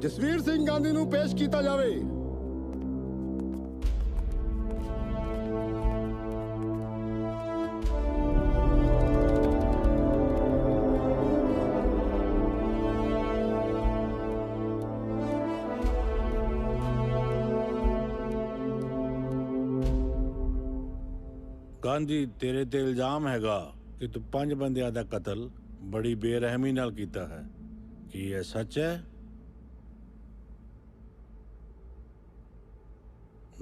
ਜਸਵੀਰ ਸਿੰਘ ਗਾਂਧੀ ਨੂੰ ਪੇਸ਼ ਕੀਤਾ ਜਾਵੇ। गांधी तेरे ते इल्जाम हैगा कि तू 5 बंदियां दा कतल बड़ी बेरहमी नाल कीता है। कि यह सच है?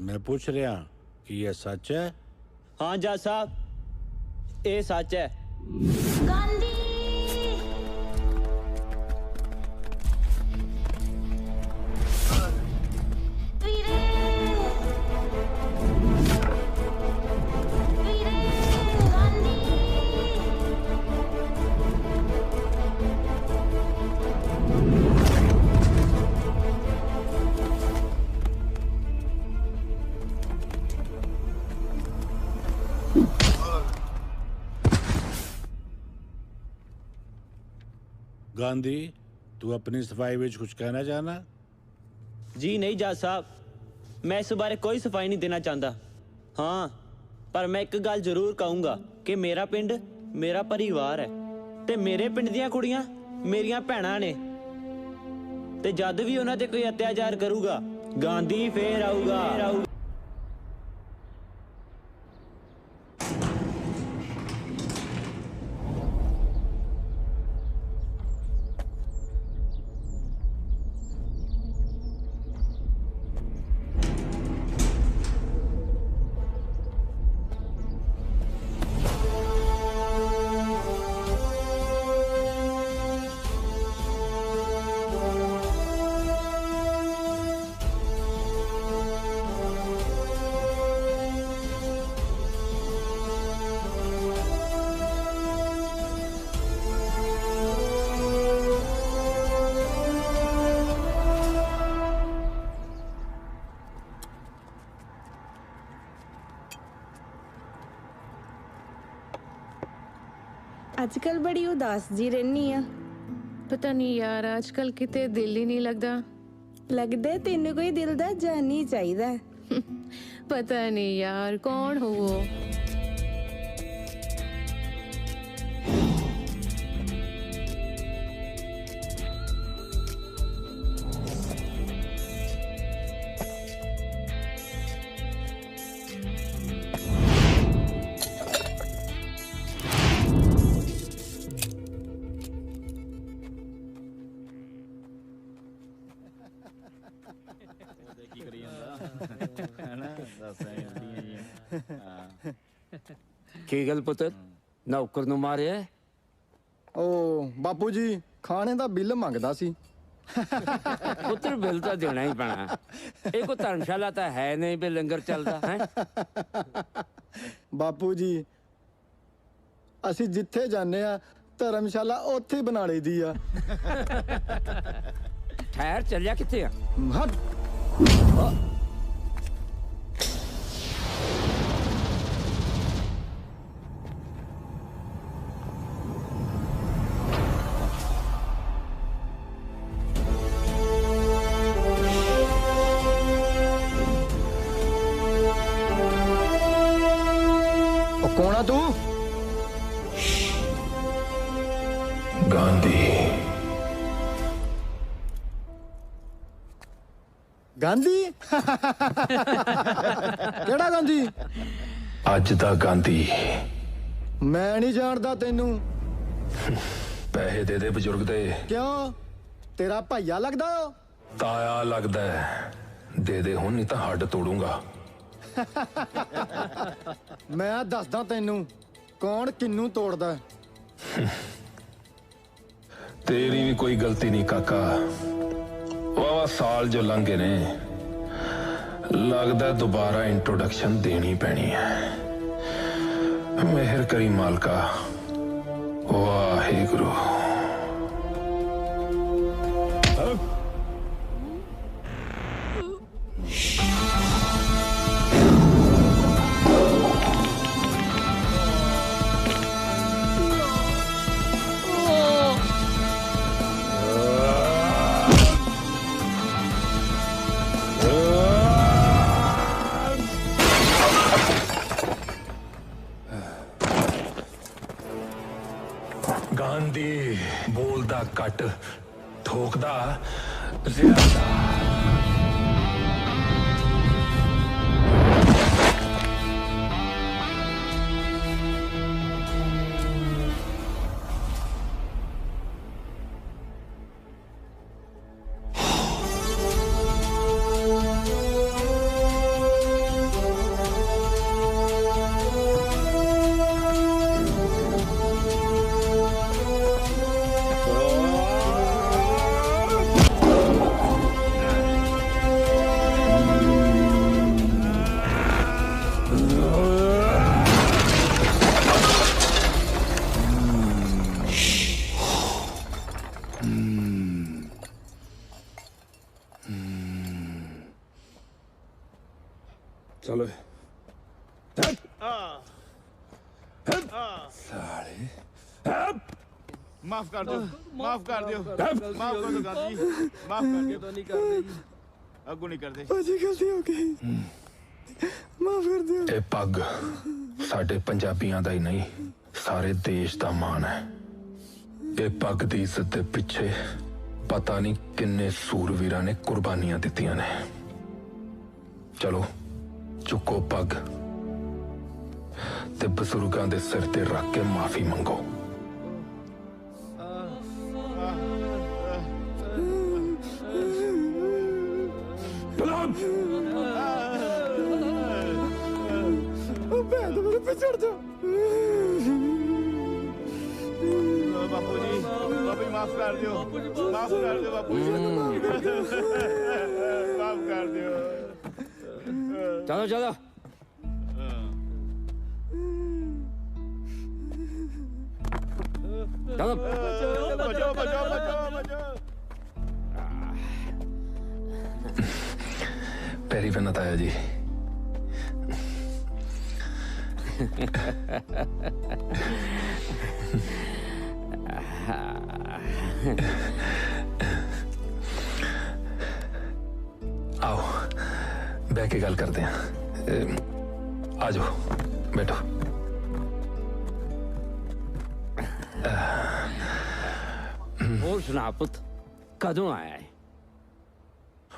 मैं पूछ रहा कि यह सच है? हाँ जज साहब, ये सच है। गांधी गांधी तू अपनी सफाई विच कुछ कहना चाहना? जी नहीं जज साहब, मैं इस बारे कोई सफाई नहीं देना चाहता। हाँ, पर मैं एक गल जरूर कहूँगा कि मेरा पिंड मेरा परिवार है ते मेरे पिंड दियां कुड़ियां मेरियां भैणां ने ते जद भी उन्हां ते कोई अत्याचार करूगा गांधी फेर आऊगा। आजकल बड़ी उदास जी रहनी आ। पता नहीं यार, आजकल किते दिल ही नहीं लगता। लगदा तेनू कोई दिल दा जानी चाहिदा। पता नहीं यार कौन हो वो। की गल पुत्र, नौकर नूं मारिया? ओ बापू जी खाने दा बिल मंगदा सी। पुत्र बिल तो देना ही पैना। ये कोई धर्मशाला तो है नहीं भी लंगर चलता है। बापू जी असी जिथे जाने आ धर्मशाला ओथे ही बना लईदी आ। ठहर, चलिया किथे आ? हट। कौन आ तू? गांधी। गांधी? केड़ा गांधी? अज दा गांधी। मैं नहीं जानदा तेनू। पैसे दे दे बजुर्ग दे। क्यों तेरा भाइया लगदा? ताया लगदा है। दे दे हुण नहीं तां हड्ड तोड़ूंगा। मैं दसदा तेनू कौन किन्नू तोड़दा। तेरी भी कोई गलती नहीं काका। वावा साल जो लंघे ने, लगदा दोबारा इंट्रोडक्शन देनी पैनी है। मेहर करी मालका। वाहिगुरु। ਬੋਲਦਾ ਘੱਟ ਠੋਕਦਾ ਜ਼ਿਆਦਾ। चलो साले माफ कर दो, माफ कर दो, माफ कर दो गांधी जी, माफ कर दो। तो नहीं कर दे, अगू नहीं कर दे। ਭਾਜੀ ਗਲਤੀ ਹੋ ਗਈ ਮਾਫ ਕਰ ਦਿਓ। ਇਹ ਪੱਗ ਸਾਡੇ ਪੰਜਾਬੀਆਂ ਦਾ ਹੀ ਨਹੀਂ ਸਾਰੇ ਦੇਸ਼ ਦਾ ਮਾਣ ਹੈ। ਇਹ ਪੱਗ ਦੀ ਇੱਜ਼ਤ ਦੇ ਪਿੱਛੇ ਪਤਾ ਨਹੀਂ ਕਿੰਨੇ ਸੂਰਵੀਰਾਂ ਨੇ ਕੁਰਬਾਨੀਆਂ ਦਿੱਤੀਆਂ ਨੇ। ਚਲੋ ਚੁੱਕੋ ਪੱਗ ਤੇ ਬਜ਼ੁਰਗਾਂ ਦੇ ਸਿਰ ਤੇ ਰੱਖ ਕੇ ਮਾਫੀ ਮੰਗੋ। ਮੇਰੇ ਪਿੱਛੇ ਹਟ ਜਾ। बापू जी माफ कर दो, माफ कर दो बापू जी, माफ कर दो। चलो चलो चलो बचाओ बचाओ बचाओ बचाओ। पैरी बनत आया जी। आओ बैठ के गल करते हैं। आ जाओ बैठो। और सुना पुत कदों आया है?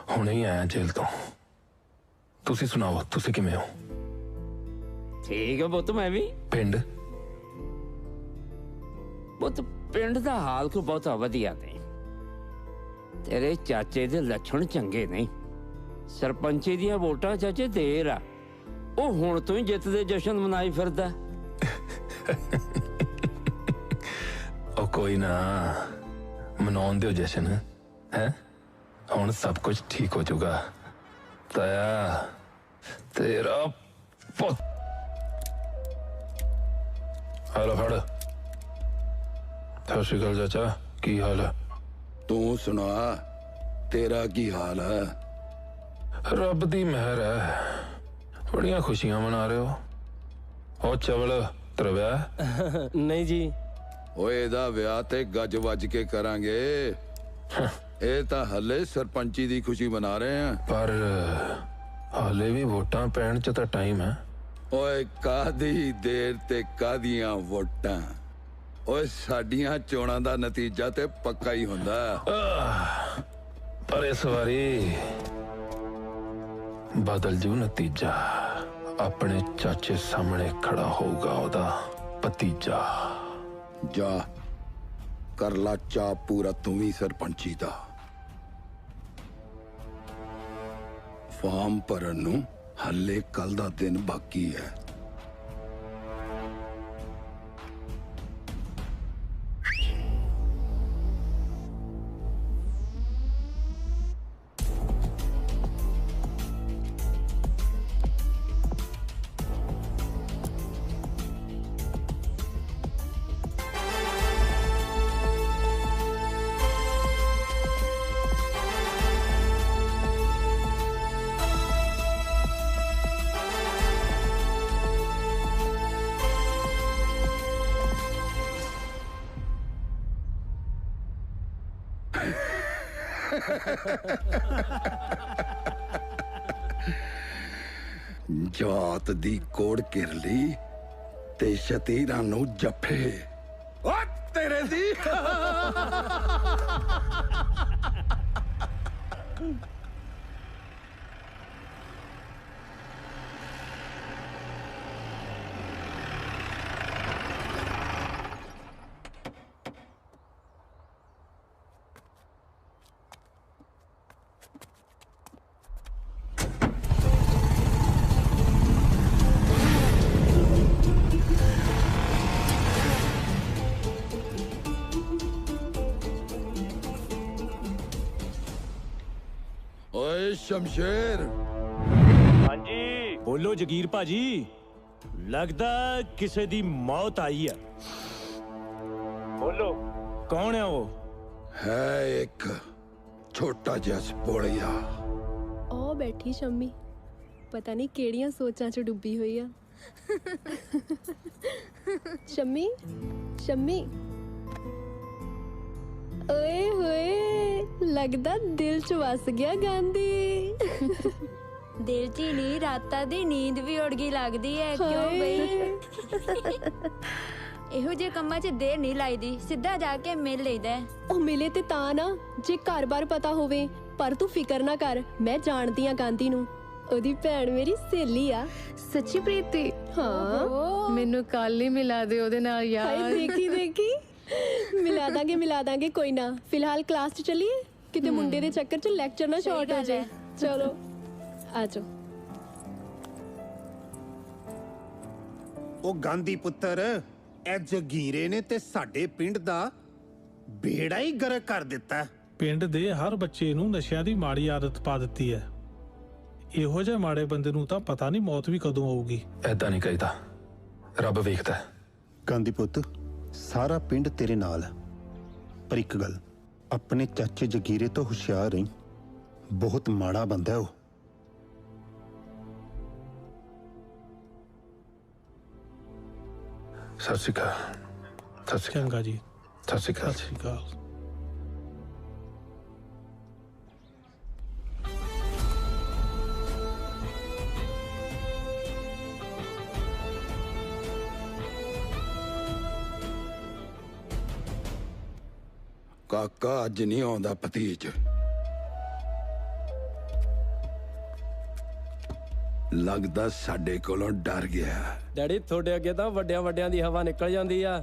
हुणे ही आया जेल तो। तुसी सुनाओ तुसी किवें हो? ठीक है पुत मैं भी। पिंड ਪੁੱਤ ਪਿੰਡ ਦਾ ਹਾਲ ਕੋ ਬਹੁਤਾ ਵਧੀਆ ਨਹੀਂ। ਤੇਰੇ ਚਾਚੇ ਦੇ ਲੱਛਣ ਚੰਗੇ ਨਹੀਂ। ਸਰਪੰਚੀ ਦੀਆਂ ਵੋਟਾਂ ਚਾਚੇ ਦੇਰ ਆ, ਉਹ ਹੁਣ ਤੋਂ ਹੀ ਜਿੱਤ ਦੇ ਜਸ਼ਨ ਮਨਾਈ ਫਿਰਦਾ। ਉਹ ਕੋਈ ਨਾ ਮਨਾਉਣ ਦਿਓ ਜਸ਼ਨ ਹੈ। ਹੁਣ ਸਭ ਕੁਝ ਠੀਕ ਹੋ ਜਾਊਗਾ। ਤਾਇਆ ਤੇਰਾ ਪੁੱਤ हेलो फड़। सत श्री अकाल चाचा, की हाल है? तू सुना, तेरा की हाल है? रब दी मेहर है, बड़ियां खुशियां मना रहे हो। ओ चवल तेरा विआह? नहीं जी। ओए दा विआह ते गज वज के करांगे। ए ता हले सरपंची दी खुशी मना रहे हैं। पर हाले भी वोटां पैण च तां टाइम है। ओए कादी देर ते कादियां वोटां। ओए साडियां चोणां दा नतीजा ते पक्का ही हुंदा। पर इस बारी बदल जू नतीजा। अपने चाचे सामने खड़ा होगा ओदा भतीजा। जा कर ला चा पूरा तू ही सरपंची दा। फार्म भरन नूं हले कल दा दिन बाकी है। जात दी कोड़ किरली ते शतीरां नू जफे। ओ तेरे कहती ओए शमशेर ਹਾਂਜੀ ਬੋਲੋ ਜਗੀਰ ਭਾਜੀ ਲੱਗਦਾ ਕਿਸੇ ਦੀ ਮੌਤ ਆਈ ਆ ਬੋਲੋ ਕੌਣ ਹੈ ਉਹ है एक छोटा जिहा सपोलिया ਉਹ ਬੈਠੀ ਸ਼ੰਮੀ ਪਤਾ ਨਹੀਂ ਕਿਹੜੀਆਂ ਸੋਚਾਂ 'ਚ ਡੁੱਬੀ ਹੋਈ ਆ ਸ਼ੰਮੀ ਸ਼ੰਮੀ ਓਏ ਹੋਏ ਲੱਗਦਾ ਦਿਲ 'ਚ ਵਸ ਗਿਆ ਗਾਂਧੀ ਦਿਲ 'ਚ ਹੀ ਨਹੀਂ ਰਾਤਾਂ ਦੀ ਨੀਂਦ ਵੀ ਉੜ ਗਈ ਲੱਗਦੀ ਹੈ ਕਿਉਂ ਬਈ ਇਹੋ ਜਿਹੇ ਕੰਮਾਂ 'ਚ ਦੇਰ ਨਹੀਂ ਲਾਈਦੀ ਸਿੱਧਾ ਜਾ ਕੇ ਮਿਲ ਲਈਦਾ ਉਹ ਮਿਲੇ ਤੇ ਤਾਂ ਨਾ ਜੇ ਘਰ-ਬਾਰ ਪਤਾ ਹੋਵੇ ਪਰ ਤੂੰ ਫਿਕਰ ਨਾ ਕਰ ਮੈਂ ਜਾਣਦੀ ਆ ਗਾਂਧੀ ਨੂੰ ਉਹਦੀ ਭੈਣ ਮੇਰੀ ਸਹੇਲੀ ਆ ਸੱਚੀ ਪ੍ਰੀਤੀ ਹਾਂ ਮੈਨੂੰ ਕੱਲ ਹੀ ਮਿਲਾ ਦੇ ਉਹਦੇ ਨਾਲ ਹਾਏ ਯਾਰ ਦੇਖੀ ਮਿਲਾ ਦਾਂਗੇ ਕੋਈ ਨਾ ਫਿਲਹਾਲ ਕਲਾਸ 'ਚ ਚੱਲੀਏ ਕਿਤੇ ਮੁੰਡੇ ਦੇ ਚੱਕਰ 'ਚ ਲੈਕਚਰ ਨਾ ਸ਼ਾਰਟ ਹੋ ਜਾਏ ਚਲੋ ਆ ਜਾਓ ਉਹ ਗਾਂਧੀ ਪੁੱਤਰ ਇਹ ਜਗੀਰੇ ਨੇ ਤੇ ਸਾਡੇ ਪਿੰਡ ਦਾ ਬੇੜਾ ਹੀ ਗਰਕ ਕਰ ਦਿੱਤਾ ਪਿੰਡ ਦੇ ਹਰ ਬੱਚੇ ਨੂੰ ਨਸ਼ਿਆਂ ਦੀ ਮਾੜੀ ਆਦਤ ਪਾ ਦਿੱਤੀ ਹੈ ਇਹੋ ਜਿਹੇ ਮਾੜੇ ਬੰਦੇ ਨੂੰ ਤਾਂ ਪਤਾ ਨਹੀਂ ਮੌਤ ਵੀ ਕਦੋਂ ਆਊਗੀ ਐਦਾਂ ਨਹੀਂ ਕਹੀਦਾ ਰੱਬ ਵੇਖਦਾ ਹੈ। ਗਾਂਧੀ ਪੁੱਤ ਸਾਰਾ ਪਿੰਡ ਤੇਰੇ ਨਾਲ ਹੈ ਪਰ ਇੱਕ ਗੱਲ ਆਪਣੇ ਚਾਚੇ ਜਗੀਰੇ ਤੋਂ ਹੁਸ਼ਿਆਰ ਰਹੀਂ ਬਹੁਤ ਮਾੜਾ ਬੰਦਾ ਹੈ ਉਹ ਸਤਿ ਸ਼੍ਰੀ ਅਕਾਲ ਚੰਗਾ ਜੀ ਸਤਿ ਸ਼੍ਰੀ ਅਕਾਲ ਸਤਿ ਸ਼੍ਰੀ ਅਕਾਲ काका अज नहीं आउंदा भतीज लगदा साडे कोलों डर गया ਡੈਡੀ ਤੁਹਾਡੇ ਅੱਗੇ ਤਾਂ ਵੱਡਿਆਂ ਵੱਡਿਆਂ ਦੀ ਹਵਾ ਨਿਕਲ ਜਾਂਦੀ ਆ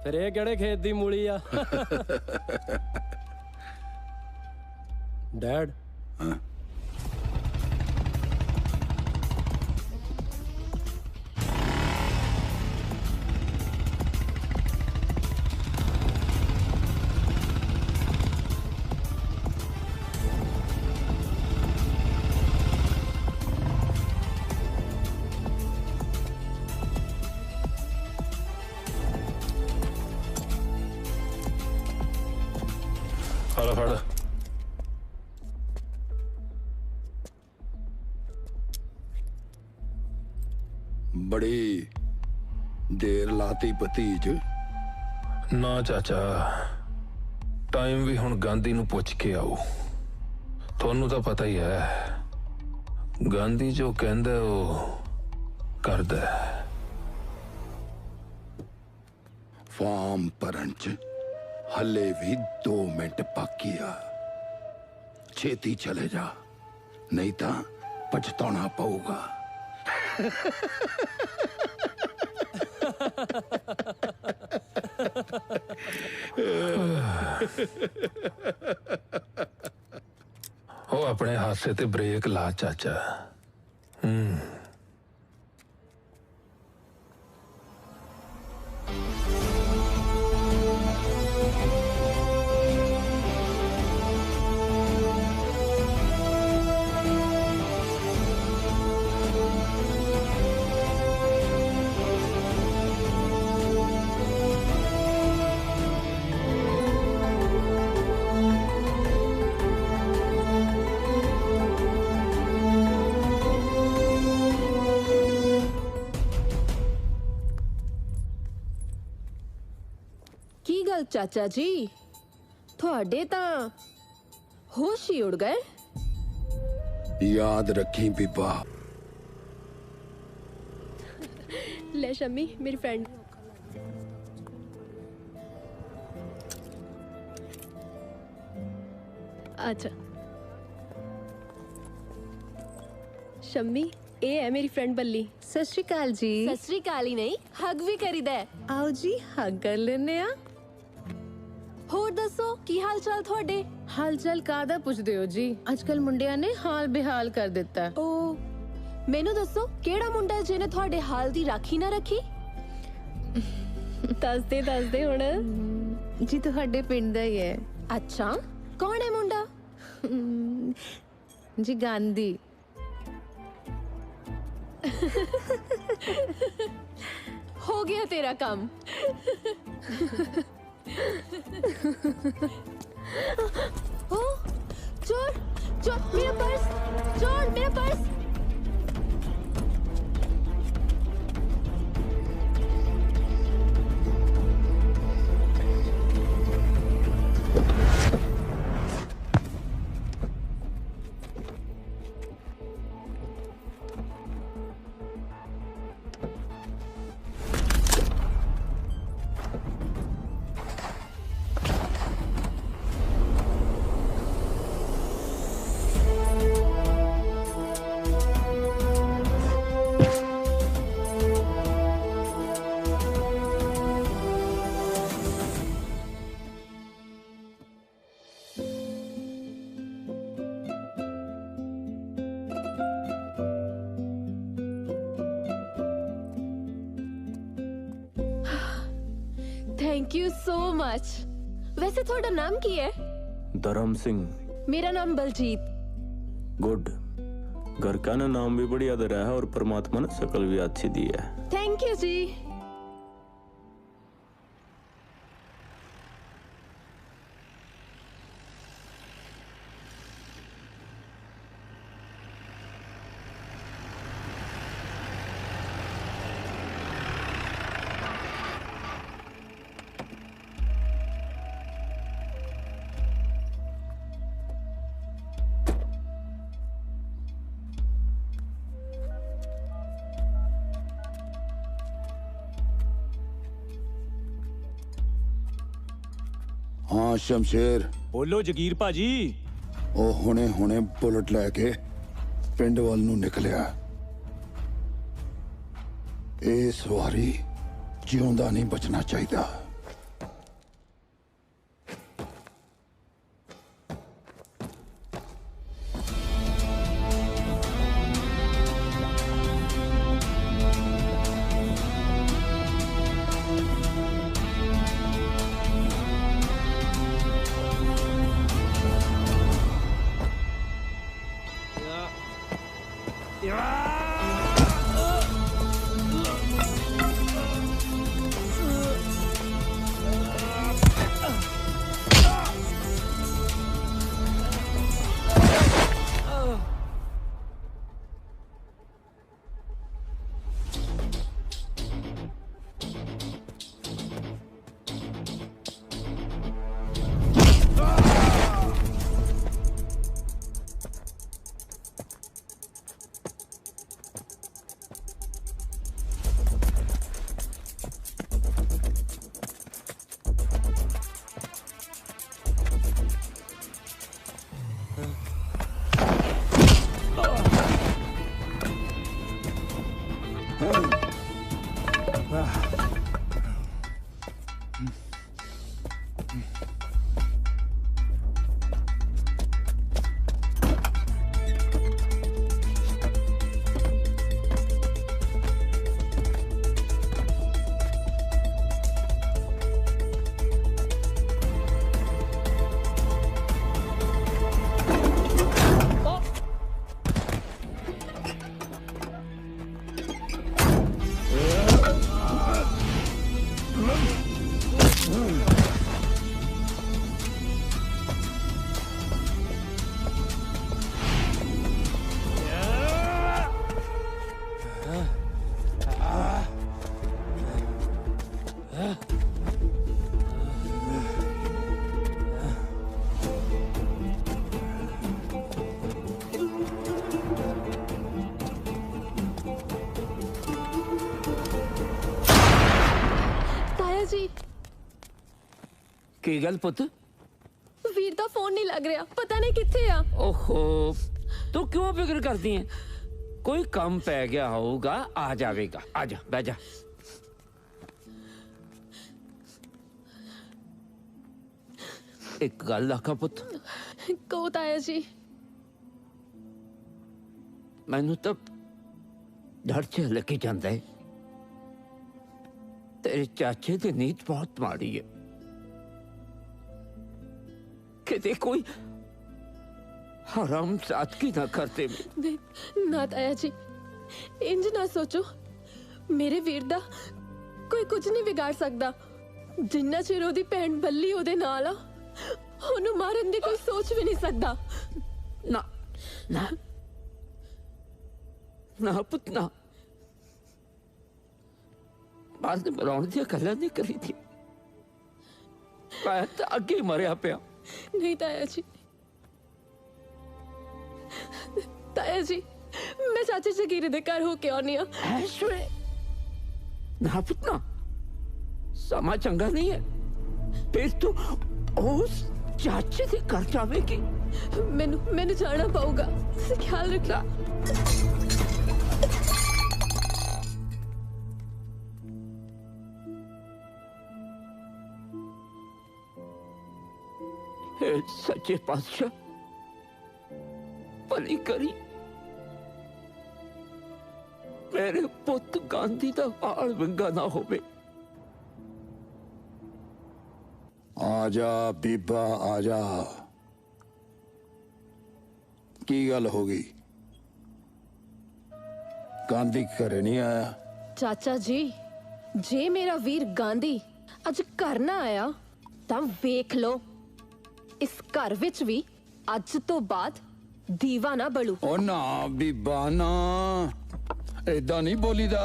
ਫਿਰ ਇਹ ਕਿਹੜੇ ਖੇਤ ਦੀ ਮੂਲੀ ਆ ਡੈਡ ਫੜ बड़ी देर लाती भतीज ਨਾ ਚਾਚਾ ਟਾਈਮ ਵੀ ਹੁਣ ਗਾਂਧੀ ਨੂੰ ਪੁੱਛ ਕੇ ਆਓ ਤੁਹਾਨੂੰ ਤਾਂ ਪਤਾ ਹੀ ਹੈ ਗਾਂਧੀ ਜੋ ਕਹਿੰਦਾ ਉਹ ਕਰਦਾ ਹੈ। ਫਾਰਮ ਭਰਨ ਚ ਹਲੇ ਵੀ 2 ਮਿੰਟ ਬਾਕੀ ਆ ਛੇਤੀ ਚਲੇ ਜਾ ਨਹੀਂ ਤਾਂ ਪਛਤਾਉਣਾ ਪਊਗਾ ਉਹ ਆਪਣੇ ਹਾਸੇ ਤੇ ਬ੍ਰੇਕ ਲਾ ਚਾਚਾ ਕੀ ਗੱਲ ਚਾਚਾ ਜੀ ਤੁਹਾਡੇ ਤਾਂ ਹੋਸ਼ ਹੀ ਉੜ ਗਏ याद रखी बीबा ਲੈ ਸ਼ਮੀ ਮੇਰੀ ਫਰੈਂਡ अच्छा शम्मी ਇਹ ਹੈ ਮੇਰੀ ਫਰੈਂਡ ਬੱਲੀ। ਸਤਿ ਸ਼੍ਰੀ ਅਕਾਲ ਜੀ। ਸਤਿ ਸ਼੍ਰੀ ਅਕਾਲ ਹੀ ਨਹੀਂ ਹੱਗ ਵੀ ਕਰੀਦਾ ਹੈ। ਆਓ ਜੀ ਹੱਗ ਕਰ ਲੈਨੇ ਆ। ਹੋਰ ਦੱਸੋ ਕੀ ਹਾਲ ਚਾਲ ਤੁਹਾਡੇ? ਹਾਲ ਚਾਲ ਕਾਹਦਾ ਪੁੱਛਦੇ ਹੋ ਜੀ? ਅੱਜ ਕੱਲ ਮੁੰਡਿਆਂ ਨੇ ਹਾਲ ਬੇਹਾਲ ਕਰ ਦਿੱਤਾ। ਓ ਮੈਨੂੰ ਦੱਸੋ ਕਿਹੜਾ ਮੁੰਡਾ ਜਿਹਨੇ ਤੁਹਾਡੇ ਹਾਲ ਦੀ ਰਾਖੀ ਨਾ ਰੱਖੀ? ਦੱਸਦੇ ਹੁਣ। ਜੀ ਤੁਹਾਡੇ ਪਿੰਡ ਦਾ ਹੀ ਹੈ। ਅੱਛਾ ਕੌਣ ਹੈ ਮੁੰਡਾ? ਜੀ ਗਾਂਧੀ। हो गया तेरा काम। ओ, चोर चोर मेरा पर्स, चोर मेरा purse. Thank you so much. वैसे थोड़ा नाम की है? धर्म सिंह। मेरा नाम बलजीत। गुड। घर का ना नाम भी बढ़िया दे रहा है और परमात्मा ने शकल भी अच्छी दी है। थैंक यू जी। हाँ शमशेर। बोलो जगीर भाजी। ਉਹ ਹੁਣੇ ਬੁਲਟ ਲੈ ਕੇ ਪਿੰਡ ਵੱਲ ਨੂੰ ਨਿਕਲਿਆ। ਇਸ ਵਾਰੀ ਜਿਉਂਦਾ ਨਹੀਂ ਬਚਣਾ ਚਾਹੀਦਾ। की गल पुत ਵੀਰ ਦਾ ਫੋਨ ਨਹੀਂ ਲੱਗ ਰਿਹਾ, ਪਤਾ ਨਹੀਂ ਕਿੱਥੇ ਆ। ਓਹੋ, ਤੂੰ ਕਿਉਂ ਫਿਕਰ ਕਰਦੀ ਹੈ? ਕੋਈ ਕੰਮ ਪੈ ਗਿਆ ਹੋਊਗਾ, ਆ ਜਾਵੇਗਾ। ਆ ਜਾ, ਬਹਿ ਜਾ। ਇੱਕ ਗੱਲ ਆਖਾਂ ਪੁੱਤ, ਕਹੋ ਤਾਇਆ ਜੀ। ਮੈਨੂੰ ਤਾਂ ਡਰ ਚ ਲੱਗੀ ਜਾਂਦਾ ਹੈ। तेरे चाचे की नीत बहुत माड़ी है। किते कोई हराम सादगी ना करते। नहीं ना ताया जी, इंज ना सोचो। मेरे वीर दा कोई कुछ नहीं बिगाड़ सकता। जिन्ना चिर ओदी भैन बल्ली ओदे नाल आ, ओनू मारन दी कोई सोच भी नहीं सकता। ना ना ना पुत ना, बाद में बुलाने दी गल्लां नहीं करी थी। मैं तो अगे मरिया पिया। नहीं ताया जी, ताया जी मैं चाचे जगीरे दे घर होके आनी आ। ना पुत ना, समा चंगा नहीं है। फिर तू उस चाचे दे घर जावेगी। मैनू जाना पऊगा, ख्याल रखना। सच्चे पातशाह भली करी, मेरे पुत गांधी दा हाल विंगा ना होवे। आजा बीबा आजा, की गल हो गई? गांधी घरे नहीं आया? चाचा जी, जे मेरा वीर गांधी अज घर ना आया तां वेख लो, इस घर विच भी अज तो बाद दीवा ना बलू। ओ ना बीबा ना, ऐदा नहीं बोलीदा।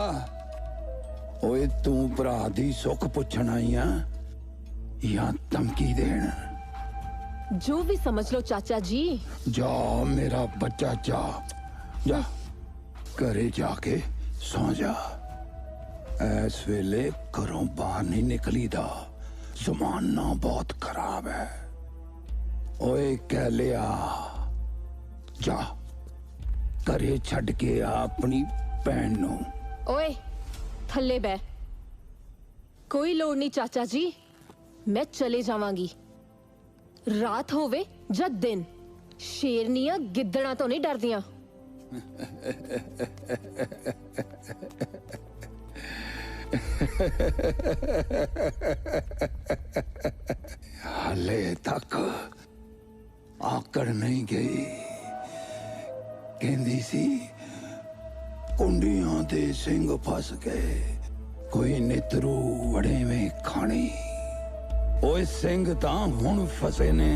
ओए तू भरा दी सुख पुछण आई आ या धमकी देण? जो भी समझ लो चाचा जी। जा मेरा बच्चा जा, जा घरे जाके सौ जा। इस वेले घरों बाहर नहीं निकली दा, जमाना बहुत खराब है। ओए कह लिया, जा घरे छड़ के आ अपनी भैन नू। ओए थल्ले बह, कोई लोड़ नहीं चाचा जी, मैं चले जावांगी। रात होवे या दिन, शेरनियां गिद्दड़ा तो नहीं डरदियां। हाले तक आकड़ नहीं गई। कहंदी सी कुंडियां दे सिंह फस गए, कोई नितरू वड़े में खानी। ओए सिंह तां हुण फसे ने।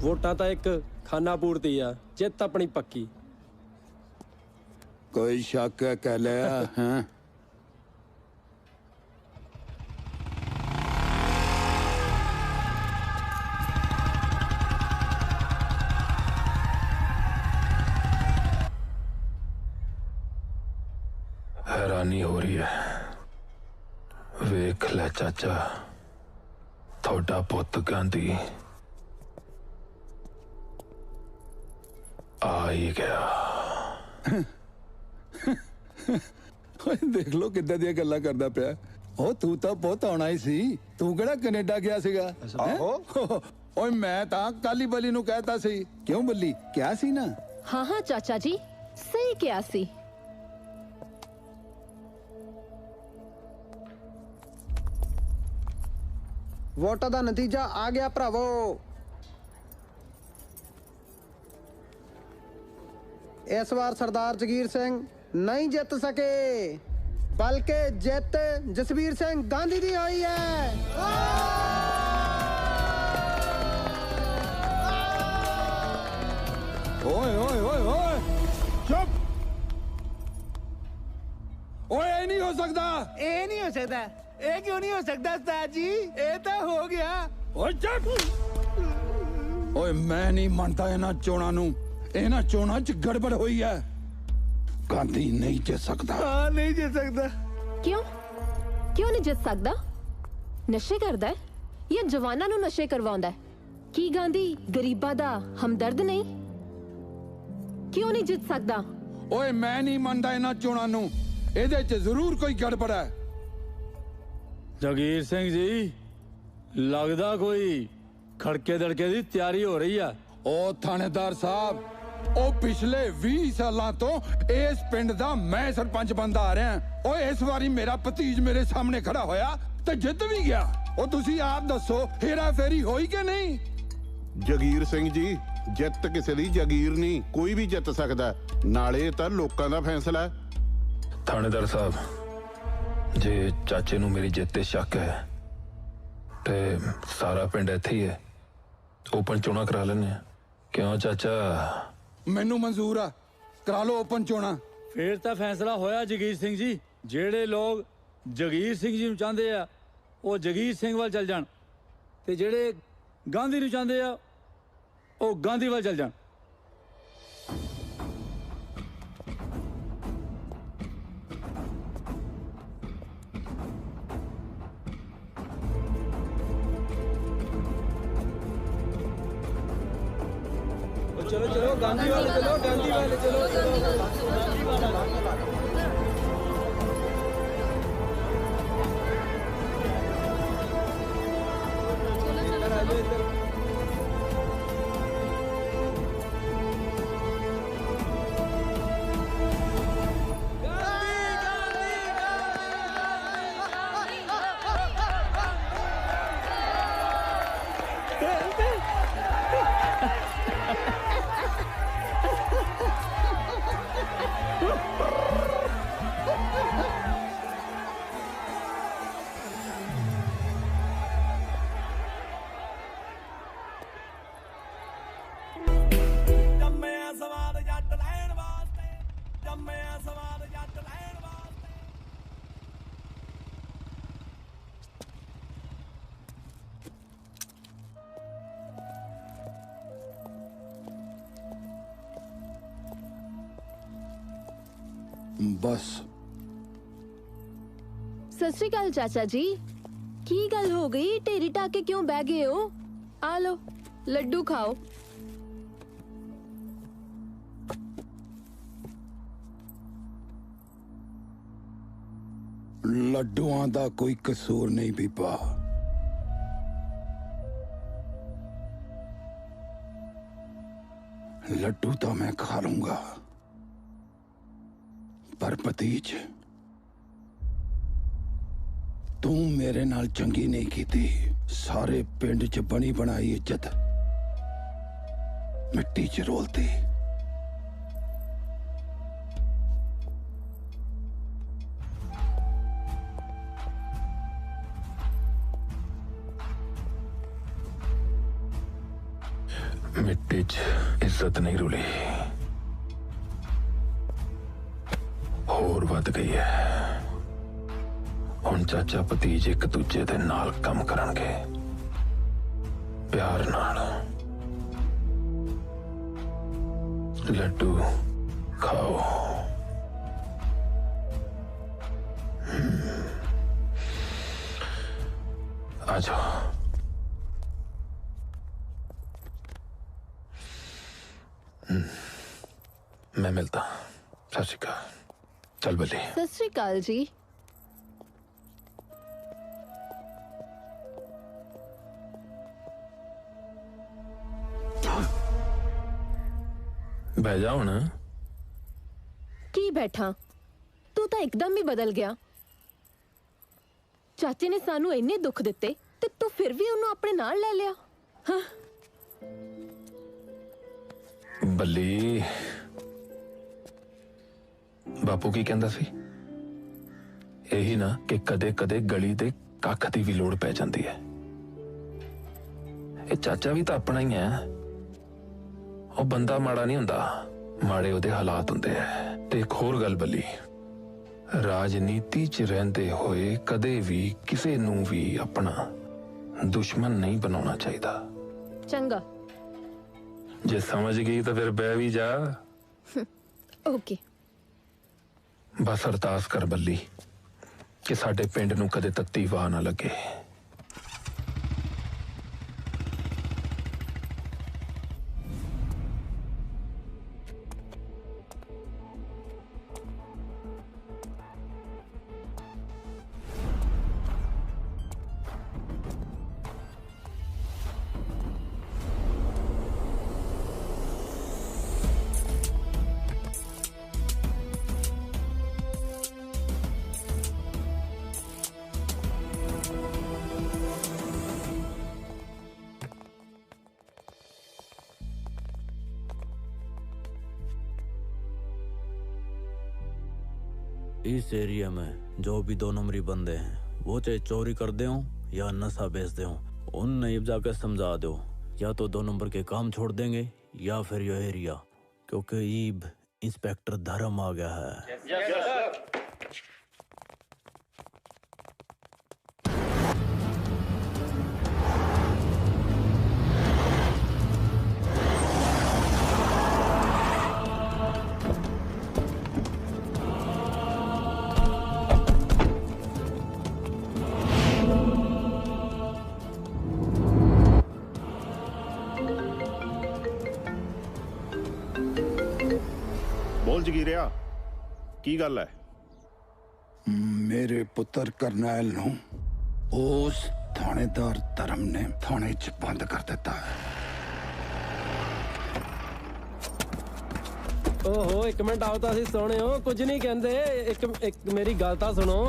ਵੋਟਾਂ ਤਾਂ ਇੱਕ ਖਾਨਾ ਪੂਰਤੀ ਆ, ਜਿੱਤ ਆਪਣੀ ਪੱਕੀ। कोई शक है कह लिया हैं? हैरानी हो रही है। वेख ले चाचा, थोड़ा पुत गांधी आ ही गया। देख लो किद्दां दी गल्लां करदा पिया। ओ तू तां बहुत आउणा ही सी, तू किहड़ा कनेडा गया सीगा? आहो। ओए मैं तां काली बली नू कहता सी। क्यों बल्ली, क्या सी ना? हाँ हाँ चाचा जी, सही क्या सी। ਵੋਟਾਂ ਦਾ ਨਤੀਜਾ ਆ ਗਿਆ ਭਰਾਵੋ। ਇਸ ਵਾਰ ਸਰਦਾਰ ਜਗੀਰ ਸਿੰਘ ਨਹੀਂ ਜਿੱਤ ਸਕੇ। बल्कि जित जसवीर सिंह गांधी दी हुई है। ओए ओए ओए ओए चुप। ओए ये नहीं हो सकता। ਇਹ ਨਹੀਂ ਹੋ ਸਕਦਾ। ਇਹ ਕਿਉਂ ਨਹੀਂ ਹੋ ਸਕਦਾ ਉਸਤਾਦ ਜੀ? ਇਹ ਤਾਂ ਹੋ ਗਿਆ। ओए चुप। ओए मैं नहीं मानता इन्हां चोणां नूं। इन्हां चोणां च गड़बड़ हुई है। गांधी नहीं जित सकता। ਹਾਂ ਨਹੀਂ ਜਿੱਤ ਸਕਦਾ। ਕਿਉਂ ਕਿਉਂ ਨਹੀਂ ਜਿੱਤ ਸਕਦਾ? ਨਸ਼ੇ ਕਰਦਾ ਹੈ ਜਾਂ ਜਵਾਨਾਂ ਨੂੰ ਨਸ਼ੇ ਕਰਵਾਉਂਦਾ ਹੈ? ਕੀ ਗਾਂਧੀ ਗਰੀਬਾਂ ਦਾ ਹਮਦਰਦ ਨਹੀਂ? ਕਿਉਂ ਨਹੀਂ ਜਿੱਤ ਸਕਦਾ? ओए मैं नहीं मानता इन्हां चोणां नूं। ਇਹਦੇ 'ਚ ਜ਼ਰੂਰ ਕੋਈ ਗੜਬੜ ਹੈ। ਜਗੀਰ ਸਿੰਘ ਜੀ ਲੱਗਦਾ ਕੋਈ ਖੜਕੇ ਦੜਕੇ ਦੀ ਤਿਆਰੀ ਹੋ ਰਹੀ ਆ। ਉਹ ਥਾਣੇਦਾਰ ਸਾਹਿਬ ਉਹ ਪਿਛਲੇ 20 ਸਾਲਾਂ ਤੋਂ ਇਸ ਪਿੰਡ ਦਾ ਮੈਂ ਸਰਪੰਚ ਬਣਦਾ ਆ ਰਿਹਾ। ਓਏ ਇਸ ਵਾਰੀ ਮੇਰਾ ਭਤੀਜ ਮੇਰੇ ਸਾਹਮਣੇ ਖੜਾ ਹੋਇਆ ਤੇ ਜਿੱਤ ਵੀ ਗਿਆ। ਉਹ ਤੁਸੀਂ ਆਪ ਦੱਸੋ ਹੇਰਾ ਫੇਰੀ ਹੋਈ ਕਿ ਨਹੀਂ? ਜਗੀਰ ਸਿੰਘ ਜੀ ਜਿੱਤ ਕਿਸੇ ਦੀ ਜਾਗੀਰ ਨਹੀਂ, ਕੋਈ ਵੀ ਜਿੱਤ ਸਕਦਾ। ਨਾਲੇ ਤਾਂ ਲੋਕਾਂ ਦਾ ਫੈਸਲਾ ਹੈ। ਥਾਣੇਦਾਰ ਸਾਹਿਬ ਜੇ ਚਾਚੇ ਨੂੰ ਮੇਰੀ ਜਿੱਤ ਤੇ ਸ਼ੱਕ ਹੈ ਤੇ ਸਾਰਾ ਪਿੰਡ ਇੱਥੇ ਹੀ ਹੈ, ਓਪਨ ਚੋਣਾਂ ਕਰਾ ਲੈਣੇ ਆ। ਕਿਉਂ ਚਾਚਾ? ਮੈਨੂੰ ਮਨਜ਼ੂਰ ਆ, ਕਰਾ ਲਓ ਓਪਨ ਚੋਣਾਂ। ਫੇਰ ਤਾਂ ਫੈਸਲਾ ਹੋਇਆ ਜਗੀਰ ਸਿੰਘ ਜੀ। ਜਿਹੜੇ ਲੋਕ ਜਗੀਰ ਸਿੰਘ ਜੀ ਨੂੰ ਚਾਹੁੰਦੇ ਆ ਉਹ ਜਗੀਰ ਸਿੰਘ ਵੱਲ ਚੱਲ ਜਾਣ ਤੇ ਜਿਹੜੇ ਗਾਂਧੀ ਨੂੰ ਚਾਹੁੰਦੇ ਆ ਉਹ ਗਾਂਧੀ ਵੱਲ ਚੱਲ ਜਾਣ। चलो चलो गांधी वाले चलो, गांधी वाले चलो, गांधी वाला। बस ਸਤਿ ਸ਼੍ਰੀ ਅਕਾਲ ਚਾਚਾ ਜੀ। ਕੀ ਗੱਲ ਹੋ ਗਈ? ਢੇਰੀ ਟਾਕੇ ਕਿਉਂ ਬਹਿ ਗਏ ਹੋ? ਆ ਲੋ ਲੱਡੂ ਖਾਓ। ਲੱਡੂਆਂ ਦਾ ਕੋਈ ਕਸੂਰ ਨਹੀਂ ਬੀਬਾ। ਲੱਡੂ ਤਾਂ ਮੈਂ ਖਾ ਲੂੰਗਾ, ਪਰ ਭਤੀਜ ਤੂੰ ਮੇਰੇ ਨਾਲ ਚੰਗੀ ਨਹੀਂ ਕੀਤੀ। ਸਾਰੇ ਪਿੰਡ 'ਚ ਬਣੀ ਬਣਾਈ ਇੱਜ਼ਤ ਮਿੱਟੀ 'ਚ ਰੋਲਤੀ। ਮਿੱਟੀ 'ਚ ਇੱਜ਼ਤ ਨਹੀਂ ਰੁਲੀ, ਹੋਰ ਵੱਧ ਗਈ ਹੈ। ਹੁਣ ਚਾਚਾ ਭਤੀਜ ਇੱਕ ਦੂਜੇ ਦੇ ਨਾਲ ਕੰਮ ਕਰਨਗੇ, ਪਿਆਰ ਨਾਲ। ਲੱਡੂ ਖਾਓ। आ जाओ। मैं मिलता। सत श्री अकाल। चल बली। सत श्री अकाल जी। बह जाओ ना। की बैठा? तू तो एकदम ही बदल गया। चाचे ने सानू इन्ने दुख दिते ते तू फिर भी उन्होंने अपने नाल ले लिया। हाँ? बल्ली बापू की कहंदा सी? यही ना कि कदे कदे गली दे कख दी भी लोड़ पै जाती है। ये चाचा भी तो अपना ही है। वो बंदा माड़ा नहीं हुंदा, माड़े ओदे हालात हुंदे है। ते एक होर गल बली, राजनीति च रहिंदे होए कदे भी किसे नूं भी अपना दुश्मन नहीं बनाना चाहिदा। चंगा, जे समझ गई तो फिर बह भी जा। ओके। बस अरदास कर बल्ली कि साडे पिंड नूं कदे तत्ती वाह ना लगे। इस एरिया में जो भी 2 नंबरी बंदे हैं, वो चाहे चोरी कर दे हो या नशा बेचते हो, उन नईब जाकर समझा दो, या तो 2 नंबर के काम छोड़ देंगे या फिर यह एरिया, क्योंकि ईब इंस्पेक्टर धर्म आ गया है। बोल जगीरिया, की गल है? मेरे पुत्र करनैल नूं उस थानेदार धर्म ने थाने च बंद कर दिता है। ओहो, एक मिनट आओ, तो सोने हो, कुछ नहीं कहते। एक मेरी गल तो सुनो।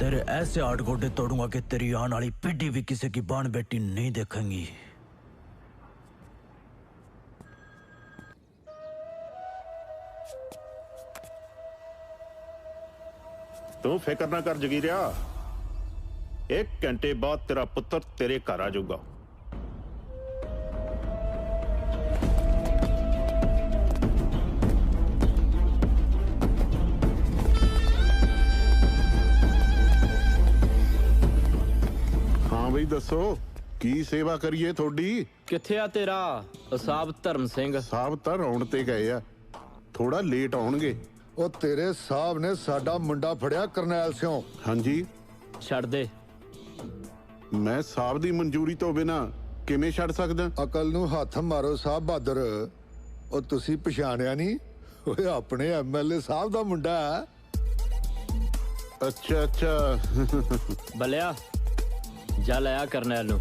तेरे ऐसे 8 गोडे तोड़ूंगा कि तेरी आने वाली पीढ़ी भी किसी की बाण बेटी नहीं देखेंगी। तू फिक्र ना कर जगीरिया, 1 घंटे बाद तेरा पुत्र तेरे घर आ जाऊगा। हाँ बई दसो, की सेवा करिए थोड़ी? किथे आ तेरा साहब धर्म सिंह? साहब तो रौन ते गए आ, थोड़ा लेट आउणगे। ਉਹ ਤੇਰੇ ਸਾਹਿਬ ਨੇ ਸਾਡਾ ਮੁੰਡਾ ਫੜਿਆ ਕਰਨੈਲ ਸਿੰਘ। ਹਾਂਜੀ, ਛੱਡ ਦੇ। ਮੈਂ ਸਾਹਿਬ ਦੀ ਮਨਜ਼ੂਰੀ ਤੋਂ ਬਿਨਾ ਕਿਵੇਂ ਛੱਡ ਸਕਦਾ? ਅਕਲ ਨੂੰ ਹੱਥ ਮਾਰੋ ਸਾਹਿਬ ਬਹਾਦਰ। ਉਹ ਤੁਸੀਂ ਪਛਾਣਿਆ ਨਹੀਂ? ਓਏ ਆਪਣੇ ਐਮਐਲਏ ਸਾਹਿਬ ਦਾ ਮੁੰਡਾ ਹੈ। ਅੱਛਾ ਅੱਛਾ। ਬਲਿਆ ਜਾ ਲਿਆ ਕਰਨੈਲ ਨੂੰ।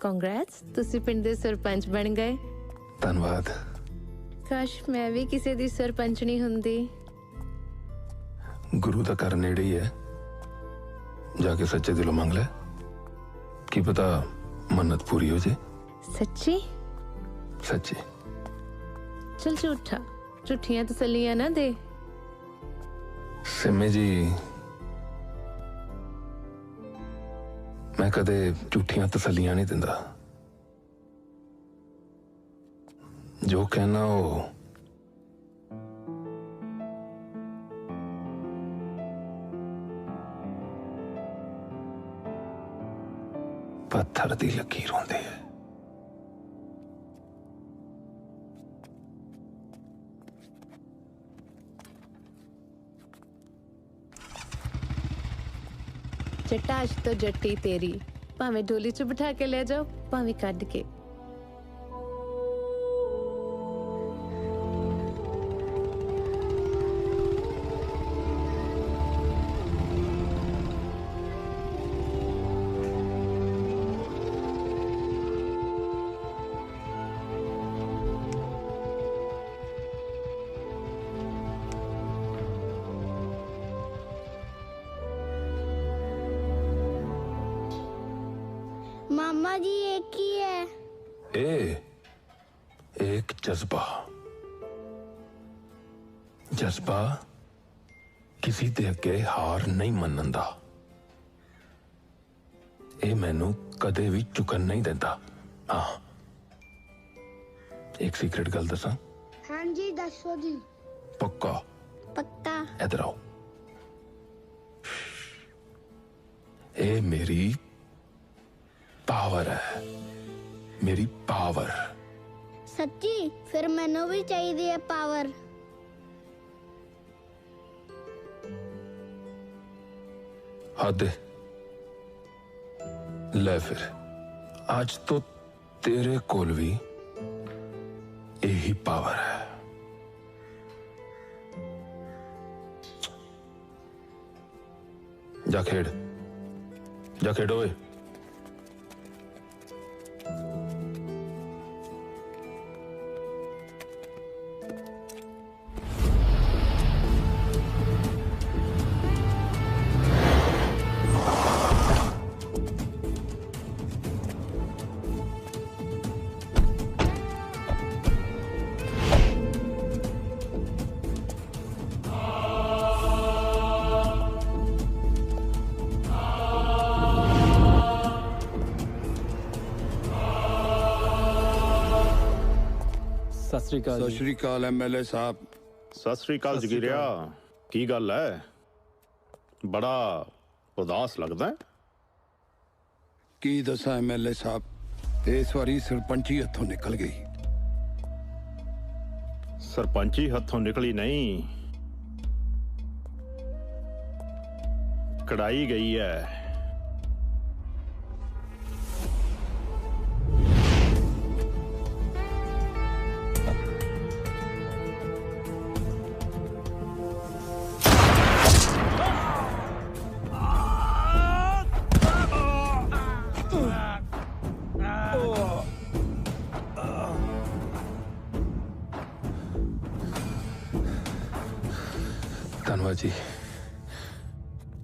ਕਾਂਗਰੈਟਸ, ਤੁਸੀਂ ਪਿੰਡ ਦੇ ਸਰਪੰਚ ਬਣ ਗਏ। ਧੰਨਵਾਦ। ਕਾਸ਼ ਮੈਂ ਵੀ ਕਿਸੇ ਦੀ ਸਰਪੰਚਣੀ ਹੁੰਦੀ। ਗੁਰੂ ਦਾ ਘਰ ਨੇੜੇ ਹੀ ਹੈ, जाके सच्चे दिलों मांग ले, की पता मन्नत पूरी हो जाए। सच्ची? सच्ची। चल झूठा, झूठियां तसल्लियां ना दे। सिमी जी, मैं कदे झूठियां तसल्लियां नहीं दिंदा। जो कहना वो पत्थर दी लकीर होंदी है। चटाश तो जट्टी तेरी, भाਵੇਂ डोली च बिठा के ले जाओ, भाਵੇਂ कट के। मामा जी एक ही है। एक जज्बा, जज्बा किसी दे अगे हार नहीं मनन दा। ए मैनू कदे भी चुकन नहीं देता। हाँ, एक सीक्रेट गल दसा। हाँ जी दसो जी। पक्का? पक्का। इधर आओ। ए मेरी पावर है, मेरी पावर। सच्ची? फिर मैनू भी चाहिए है पावर। हद ले फिर, आज तो तेरे कोल भी यही पावर है। जा खेड़, जा खेड़ो ओए। सत श्री अकाल एमएलए साहब। सत श्री अकाल जगीरिया, की गल है? बड़ा उदास लगदा है। की दसा एमएलए साहब, इस बारी सरपंची हथों निकल गई। सरपंची हथों निकली नहीं, कढ़ाई गई है। धन्यवाद जी।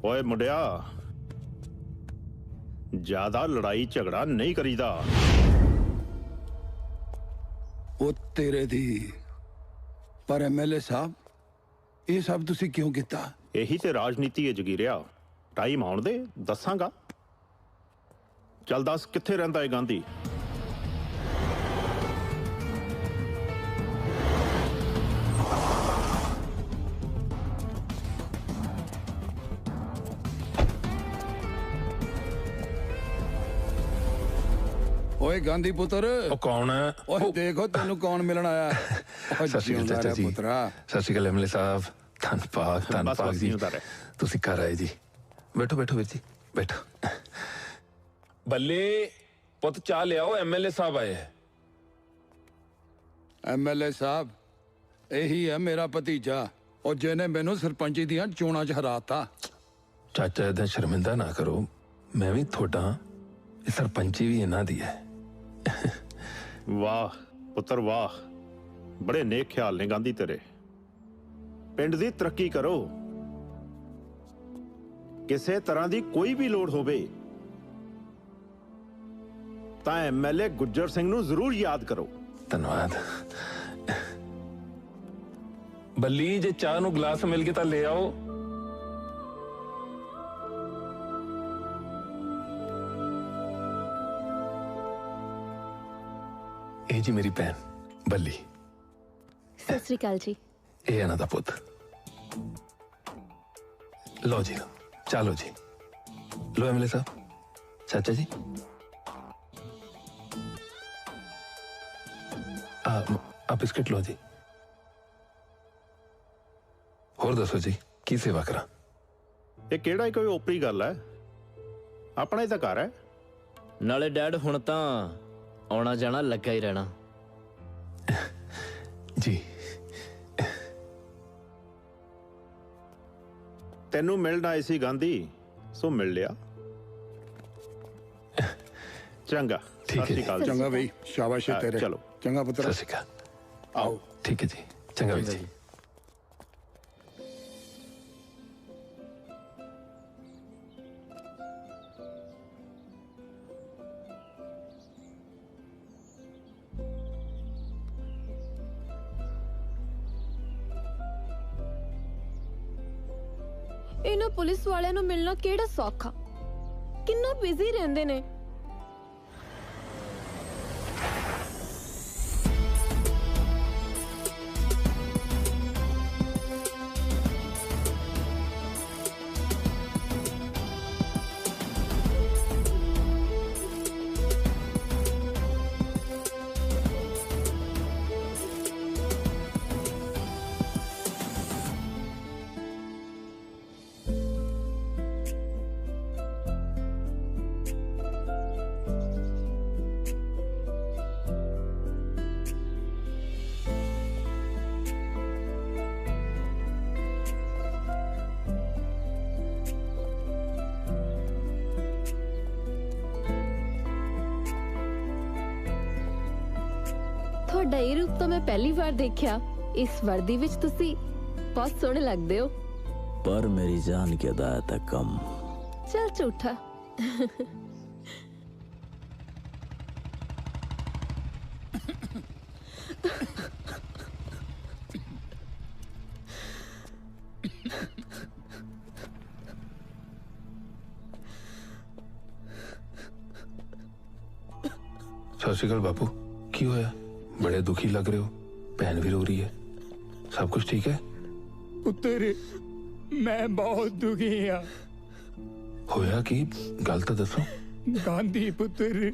ओए मुंडिया, ज्यादा लड़ाई झगड़ा नहीं करीदा। वो तेरे दी, पर एमएलए साहब ये सब तुसी क्यों किया? यही ते राजनीति है जगीरिया। टाइम आउण दे, दसांगा। चल दस, कित्थे रहिंदा है गांधी? ओए गांधी पुत्र, कौन है? ओए देखो तेनू कौन मिलन आया। सत श्री अकाल चाचा जी। सत श्री अकाल एमएलए साहब। धन्यवाद जी, तुसी घर आए जी। बैठो बैठो वीर जी, बैठो। बल्ले पुत चाह ले आओ, एमएलए साहब आए हैं। एमएलए साहब यही है मेरा भतीजा, और जिन्हें मैनू सरपंची दियां चोणां च हराता। चाचा इदा शर्मिंदा ना करो, मैं भी थोड़ा, सरपंची भी इन्हां दी है। वाह पुत्र वाह, बड़े नेक ख्याल ने गांधी तेरे। पिंड दी तरक्की करो। ਕਿਸੇ ਤਰ੍ਹਾਂ ਦੀ ਕੋਈ ਵੀ ਲੋੜ ਹੋਵੇ ਤਾਂ ਐਮਐਲਏ ਗੁੱਜਰ ਸਿੰਘ ਨੂੰ ਜ਼ਰੂਰ ਯਾਦ ਕਰੋ। ਧੰਨਵਾਦ। ਬੱਲੀ ਜੇ ਚਾਹ ਨੂੰ ਗਲਾਸ ਮਿਲ ਕੇ ਤਾਂ ਲੈ ਆਓ। ਇਹ ਜੀ ਮੇਰੀ ਭੈਣ ਬੱਲੀ। ਸਤਿ ਸ੍ਰੀ ਅਕਾਲ ਜੀ। ਇਹ ਇਹਨਾਂ ਦਾ ਪੁੱਤ। लो जी, चलो जी, लो एमएलए साहब। चाचा जी आप बिस्किट लो जी। होर दसो जी की सेवा करा? ਇਹ ਕਿਹੜਾ ਹੀ ਕੋਈ ਓਪਰੀ ਗੱਲ ਹੈ, ਆਪਣਾ ਹੀ ਤਾਂ ਘਰ ਹੈ। ਨਾਲੇ ਡੈਡ ਹੁਣ ਤਾਂ ਆਉਣਾ ਜਾਣਾ ਲੱਗਾ ਹੀ ਰਹਿਣਾ। ਜੀ ਤੈਨੂੰ ਮਿਲਣ ਆਏ ਸੀ ਗਾਂਧੀ, ਸੋ ਮਿਲ ਲਿਆ। ਚੰਗਾ, ठीक है जी। चंगा भाई, शाबाश है तेरे। चलो चंगा पुत्र। सत श्री अकाल। आओ। ठीक है जी, चंगा भाई जी। ਇਹਨਾਂ ਪੁਲਿਸ ਵਾਲਿਆਂ ਨੂੰ ਮਿਲਣਾ ਕਿਹੜਾ ਸੌਖਾ, ਕਿੰਨਾ ਬਿਜ਼ੀ ਰਹਿੰਦੇ ਨੇ। ਤੁਹਾਡਾ ਇਹ ਰੂਪ ਤਾਂ ਮੈਂ ਪਹਿਲੀ ਵਾਰ ਦੇਖਿਆ। ਇਸ ਵਰਦੀ ਵਿੱਚ ਤੁਸੀਂ ਬਹੁਤ ਸੋਹਣੇ ਲੱਗਦੇ ਹੋ। पर मेरी जान की अदायत है कम। ਚੱਲ ਝੂਠਾ। सत श्री अकाल बापू, की होया? बड़े दुखी लग रहे हो, भैन भी रो रही है, सब कुछ ठीक है? पुत्र मैं बहुत दुखी हाँ। होया की गल तो दसो। गांधी पुत्र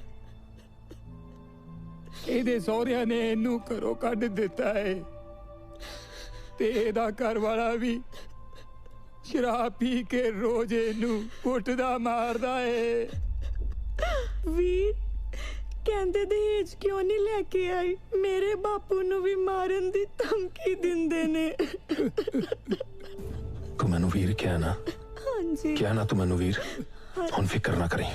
ਇਹਦੇ ਸਹੁਰਿਆਂ ਨੇ ਇਹਨੂੰ ਘਰੋਂ ਕੱਢ ਦਿੱਤਾ ਹੈ ਤੇ ਇਹਦਾ ਘਰ ਵਾਲਾ ਵੀ ਸ਼ਰਾਬ ਪੀ ਕੇ ਰੋਜ਼ ਇਹਨੂੰ ਕੁੱਟਦਾ ਮਾਰਦਾ ਹੈ। ਵੀਰ ਕਹਿੰਦੇ ਦਹੇਜ ਕਿਉਂ ਨਹੀਂ ਲੈ ਕੇ ਆਈ? ਮੇਰੇ ਬਾਪੂ ਨੂੰ ਵੀ ਮਾਰਨ ਦੀ ਧਮਕੀ ਦਿੰਦੇ ਨੇ। तू मैनू वीर क्या ना? ਹਾਂਜੀ क्या ना तू मैनू वीर? हुन फिक्र ना करें,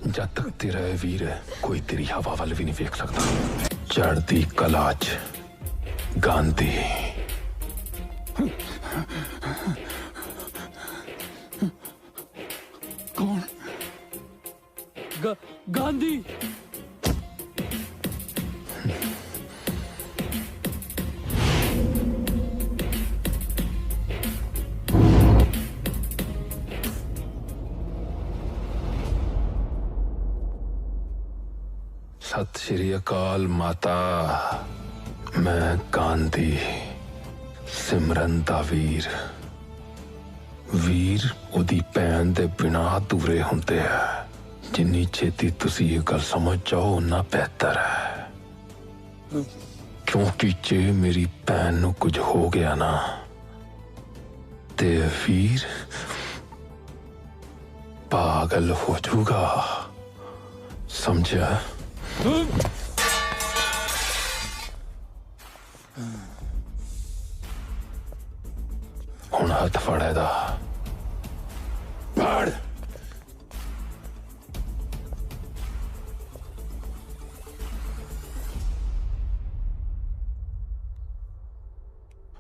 जब तक तेरा है वीर है कोई तेरी हवा वाल भी नहीं वेख सकता। चढ़ती कलाच गांधी। कौन? गांधी। सत श्री अकाल माता, मैं गांधी सिमरन दा वीर। वीर ओदी भैन दे बिना अधूरे हुंदे है। जिन्नी छेती तुसी ये गल समझ जाओ उन्ना बेहतर है, क्योंकि जे मेरी भैन नू कुछ हो गया ना ते वीर पागल हो जाऊगा, समझा? हुण हथ फड़े दा फड़।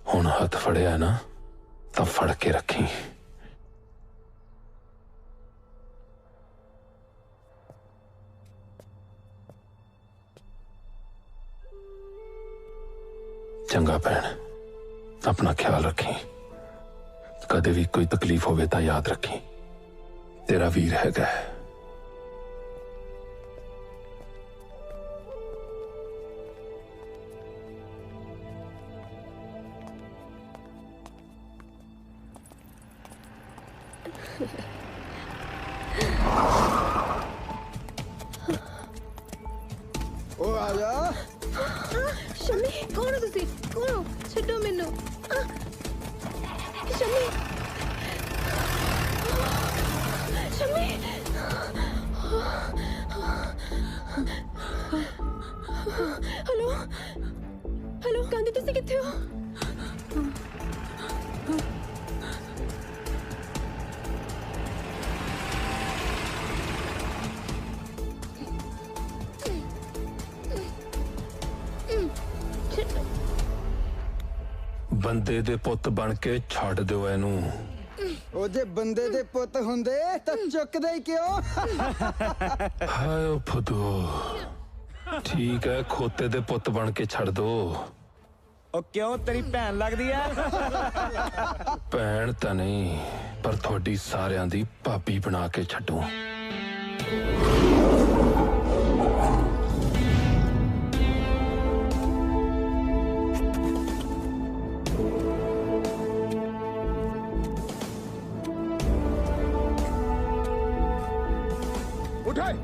हुण हथ फड़िया ना तो फड़ के रखी। चंगा भैन, अपना ख्याल रखी। कदे भी कोई तकलीफ होवे तां याद रखी, तेरा वीर हैगा। ओ आजा। शमी कौन हो तुसी? कौन हो? छड्डो मैनू। शमी शमी हेलो हेलो गांधी तुसी किथे हो? ਬੰਦੇ ਦੇ ਪੁੱਤ ਬਣ ਕੇ ਛੱਡ ਦਿਓ ਇਹਨੂੰ। ਉਹ ਜੇ ਬੰਦੇ ਦੇ ਪੁੱਤ ਹੁੰਦੇ ਤਾਂ ਚੁੱਕਦੇ ਹੀ ਕਿਉਂ? ਹਾਏ ਓ ਫੁੱਦੂ, ਠੀਕ ਹੈ ਖੋਤੇ ਦੇ ਪੁੱਤ ਬਣ ਕੇ ਛੱਡ ਦੋ। ਉਹ ਕਿਉਂ ਤੇਰੀ ਭੈਣ ਲੱਗਦੀ ਆ? ਭੈਣ ਤਾਂ ਨਹੀਂ, ਪਰ ਤੁਹਾਡੀ ਸਾਰਿਆਂ ਦੀ ਭਾਬੀ ਬਣਾ ਕੇ ਛੱਡੂ। उठाए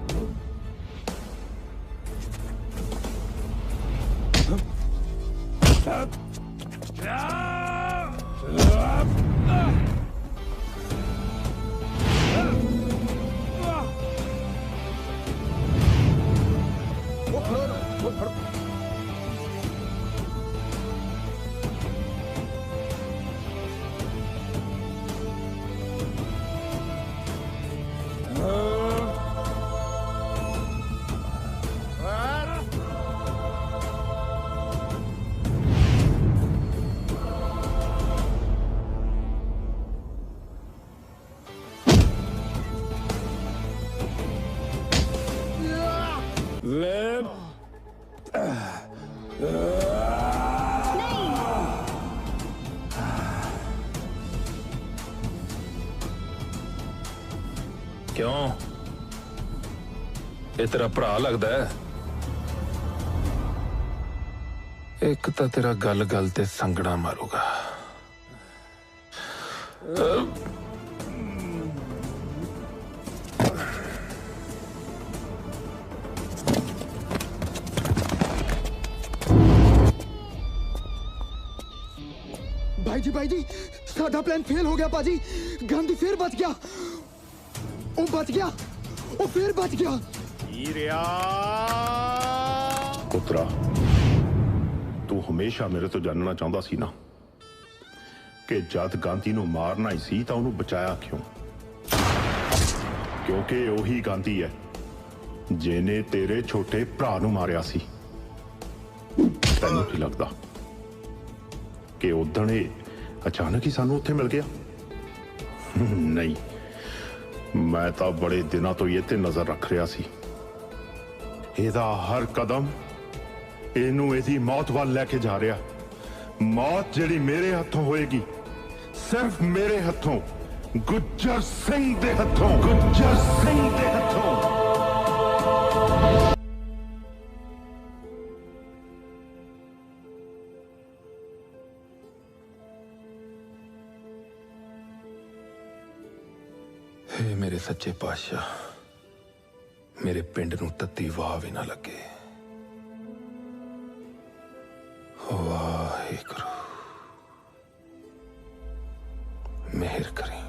क्यों? ये तेरा भरा लगदा है? एक तो तेरा गल गल ते संगड़ा मारूगा। भाई जी साडा प्लान फेल हो गया पाजी। गांधी फिर बच गया। वो बच गया, वो फिर बच गया। हीरिया पुत्रा, तू हमेशा मेरे तो जानना चाहता सी ना कि जद गांधी नू मारना ही सी तां उन्हें बचाया क्यों? क्योंकि ओही गांधी है जिन्हें तेरे छोटे भरा नू मारिया सी। तैनू की लगदा कि उदण अचानक ही सानू उत्थे मिल गया? नहीं, मैं तो बड़े दिनों तो ये ते नजर रख रहा सी। एदा हर कदम इनू एदी मौत वाल लेके जा रहा। मौत जेड़ी मेरे हथों होएगी, सिर्फ मेरे हथों, गुज्जर सिंह दे हथों, गुज्जर सिंह दे हथों। हे मेरे सच्चे पातशाह, मेरे पिंड नू तत्ती वाह भी ना लगे। वाहिगुरू मेहर करें।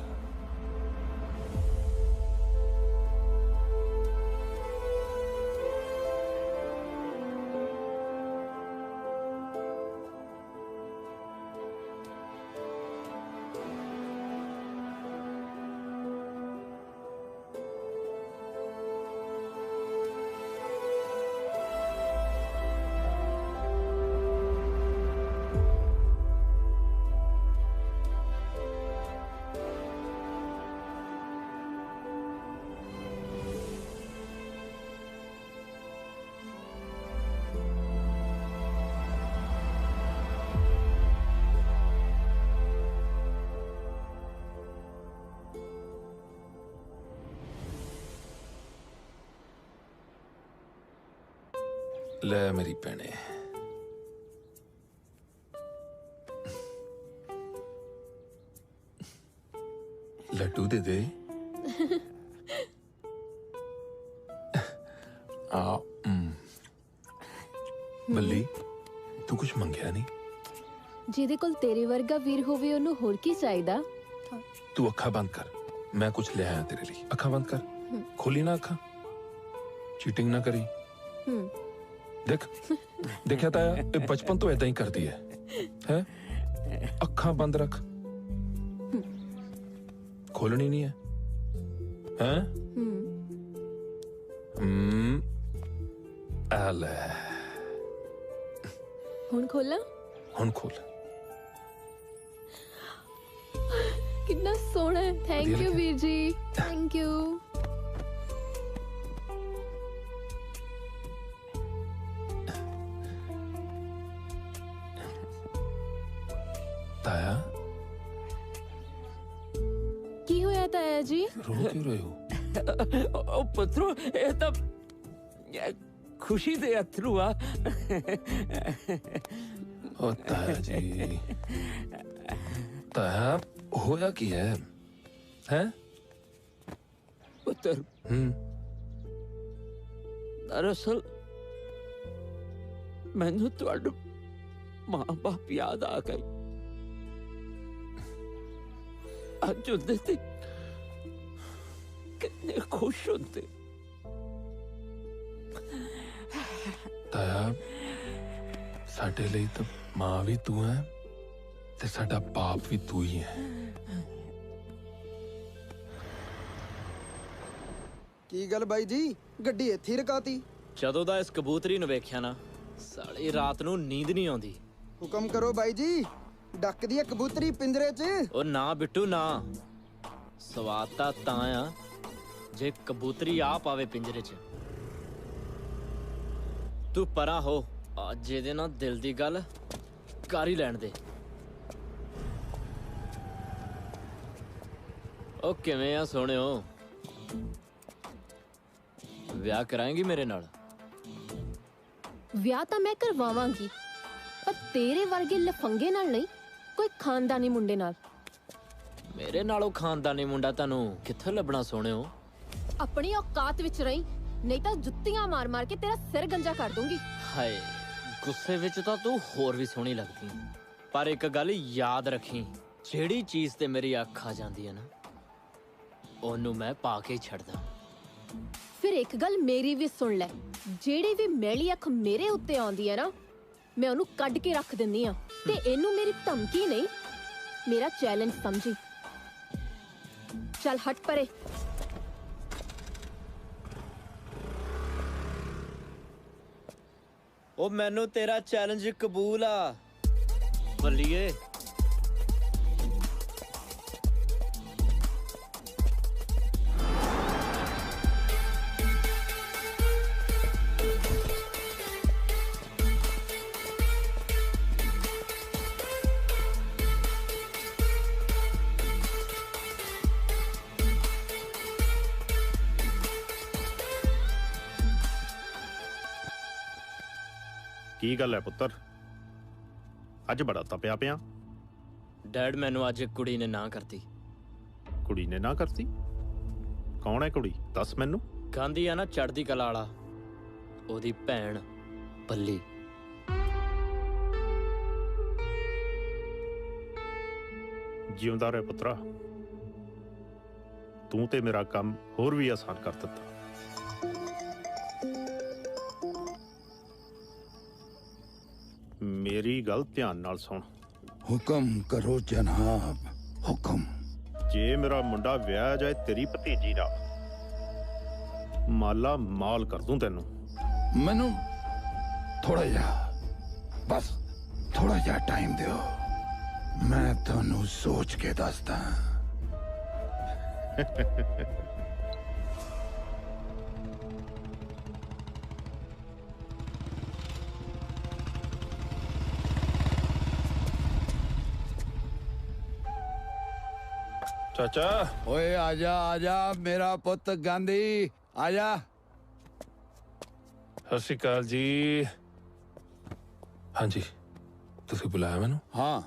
ले मेरी भैने, लड्डू दे दे। ਬੱਲੀ ਤੂੰ ਕੁਝ ਮੰਗਿਆ ਨਹੀਂ? ਜਿਹਦੇ ਕੋਲ ਤੇਰੇ ਵਰਗਾ ਵੀਰ ਹੋਵੇ ਉਹਨੂੰ ਹੋਰ ਕੀ ਚਾਹੀਦਾ? ਤੂੰ ਅੱਖਾਂ ਬੰਦ ਕਰ, ਮੈਂ ਕੁਝ ਲੈ ਆਇਆ ਤੇਰੇ ਲਈ। ਅੱਖਾਂ ਬੰਦ ਕਰ, ਖੋਲੀ ਨਾ ਅੱਖਾਂ, ਚੀਟਿੰਗ ਨਾ ਕਰੀ। ਦੇਖ ਦੇਖਿਆ ਤਾਂ ਇਹ ਬਚਪਨ ਤੋਂ ਏਦਾਂ ਹੀ ਕਰਦੀ ਹੈ। ਅੱਖਾਂ ਬੰਦ ਰੱਖ, ਖੋਲਣੀ ਨਹੀਂ ਹੈ। ਆ ਲੈ ਹੁਣ ਖੋਲਾਂ? ਹੁਣ ਖੋਲ। ਕਿੰਨਾ ਸੋਹਣਾ ਹੈ। ਥੈਂਕ ਯੂ ਵੀਰ ਜੀ, ਥੈਂਕ ਯੂ। ਤਾਇਆ ਕੀ ਹੋਇਆ ਤਾਇਆ ਜੀ? रो क्यों रहे हो? ओ पुत्रो, ये तो खुशी दे अथरू आ। ओ ताया जी, ताया होया की है? हैं? पुत्र, दरअसल मैनू तुहाडू मां बाप याद आ गई। अज उहदे ते कितने खुश होते। ताया साडे ਲਈ ਤਾਂ ਮਾਂ ਵੀ ਤੂੰ ਹੈ ਤੇ ਸਾਡਾ ਬਾਪ ਵੀ ਤੂੰ ਹੀ ਹੈ। ਕੀ ਗੱਲ ਬਾਈ ਜੀ, ਗੱਡੀ ਇੱਥੇ ਰਕਾਤੀ? ਜਦੋਂ ਦਾ ਇਸ ਕਬੂਤਰੀ ਨੂੰ ਵੇਖਿਆ ਨਾ, ਸਾਲੀ ਰਾਤ ਨੂੰ ਨੀਂਦ ਨਹੀਂ ਆਉਂਦੀ। ਹੁਕਮ ਕਰੋ ਬਾਈ ਜੀ, ਡੱਕਦੀ ਹੈ ਕਬੂਤਰੀ ਪਿੰਜਰੇ 'ਚ। ਉਹ ਨਾ ਬਿੱਟੂ ਨਾ, ਸਵਾਦ ਤਾਂ ਆ ਜੇ ਕਬੂਤਰੀ ਆ ਪਾਵੇ ਪਿੰਜਰੇ 'ਚ। ਤੂੰ ਪਰਾਂ ਹੋ, ਅੱਜ ਇਹਦੇ ਨਾਲ ਦਿਲ ਦੀ ਗੱਲ ਕਰ ਹੀ ਲੈਣ ਦੇ। ਉਹ ਕਿਵੇਂ ਆ ਸੋਹਣਿਓ, ਵਿਆਹ ਕਰਾਏਂਗੀ ਮੇਰੇ ਨਾਲ? ਵਿਆਹ ਤਾਂ ਮੈਂ ਕਰਵਾਵਾਂਗੀ, ਪਰ ਤੇਰੇ ਵਰਗੇ ਲਫੰਗੇ ਨਾਲ ਨਹੀਂ, ਕੋਈ ਖਾਨਦਾਨੀ ਮੁੰਡੇ ਨਾਲ। ਮੇਰੇ ਨਾਲੋਂ ਖਾਨਦਾਨੀ ਮੁੰਡਾ ਤੁਹਾਨੂੰ ਕਿੱਥੇ ਲੱਭਣਾ ਸੋਹਣਿਓ? ਆਪਣੀ ਔਕਾਤ ਵਿੱਚ ਰਹੀਂ, ਨਹੀਂ ਤਾਂ ਜੁੱਤੀਆਂ ਮਾਰ ਮਾਰ ਕੇ ਤੇਰਾ ਸਿਰ ਗੰਜਾ ਕਰ ਦੂੰਗੀ। ਹਾਏ, ਗੁੱਸੇ ਵਿੱਚ ਤਾਂ ਤੂੰ ਹੋਰ ਵੀ ਸੋਹਣੀ ਲੱਗਦੀ, ਪਰ ਇੱਕ ਗੱਲ ਯਾਦ ਰੱਖੀ, ਜਿਹੜੀ ਚੀਜ਼ ਤੇ ਮੇਰੀ ਅੱਖ ਆ ਜਾਂਦੀ ਹੈ ਨਾ, ਉਹਨੂੰ ਮੈਂ ਪਾ ਕੇ ਛੱਡਦਾ। ਫਿਰ ਇੱਕ ਗੱਲ ਮੇਰੀ ਵੀ ਸੁਣ ਲੈ, ਜਿਹੜੀ ਵੀ ਮੈਲੀ ਅੱਖ ਮੇਰੇ ਉੱਤੇ ਆਉਂਦੀ ਹੈ ਨਾ, ਮੈਂ ਉਹਨੂੰ ਕੱਢ ਕੇ ਰੱਖ ਦਿੰਦੀ ਆ। ਤੇ ਇਹਨੂੰ ਮੇਰੀ ਧਮਕੀ ਨਹੀਂ, ਮੇਰਾ ਚੈਲੰਜ ਸਮਝੀ। ਚੱਲ ਹਟ ਪਰੇ। ਉਹ ਮੈਨੂੰ ਤੇਰਾ ਚੈਲੰਜ ਕਬੂਲ ਆ ਬੱਲੀਏ। ਕੀ ਗੱਲ ਹੈ ਪੁੱਤਰ, ਅੱਜ ਬੜਾ ਤਪਿਆ ਪਿਆ? ਡੈਡ, ਮੈਨੂੰ ਅੱਜ ਇੱਕ ਕੁੜੀ ਨੇ ਨਾ ਕਰਤੀ। ਕੁੜੀ ਨੇ ਨਾ ਕਰਤੀ? ਕੌਣ ਹੈ ਕੁੜੀ, ਦੱਸ ਮੈਨੂੰ। ਗਾਂਧੀ ਆ ਨਾ, ਚੜ੍ਹਦੀ ਕਲਾ ਵਾਲਾ, ਉਹਦੀ ਭੈਣ ਬੱਲੀ। ਜਿਉਂਦਾ ਰਹਿ ਪੁੱਤਰਾ, ਤੂੰ ਤੇ ਮੇਰਾ ਕੰਮ ਹੋਰ ਵੀ ਆਸਾਨ ਕਰ ਦਿੱਤਾ। ਮੇਰੀ ਗੱਲ ਧਿਆਨ ਨਾਲ ਸੁਣ। ਹੁਕਮ ਕਰੋ ਜਨਾਬ, ਹੁਕਮ। ਜੇ ਮੇਰਾ ਮੁੰਡਾ ਵਿਆਹ ਜਾਏ ਤੇਰੀ ਭਤੀਜੀ ਨਾਲ, ਮਾਲਾ ਮਾਲ ਕਰ ਦੂੰ ਤੈਨੂੰ। ਮੈਨੂੰ ਥੋੜਾ ਜਿਹਾ, ਬਸ ਥੋੜਾ ਜਿਹਾ ਟਾਈਮ ਦਿਓ, ਮੈਂ ਤੁਹਾਨੂੰ ਸੋਚ ਕੇ ਦੱਸਦਾ। चाचा, ओए आजा आजा मेरा पुत्र गांधी, आजा। ਸਤਿ ਸ਼੍ਰੀ ਅਕਾਲ ਜੀ। ਹਾਂਜੀ, ਤੁਸੀਂ ਬੁਲਾਇਆ ਮੈਨੂੰ? ਹਾਂ,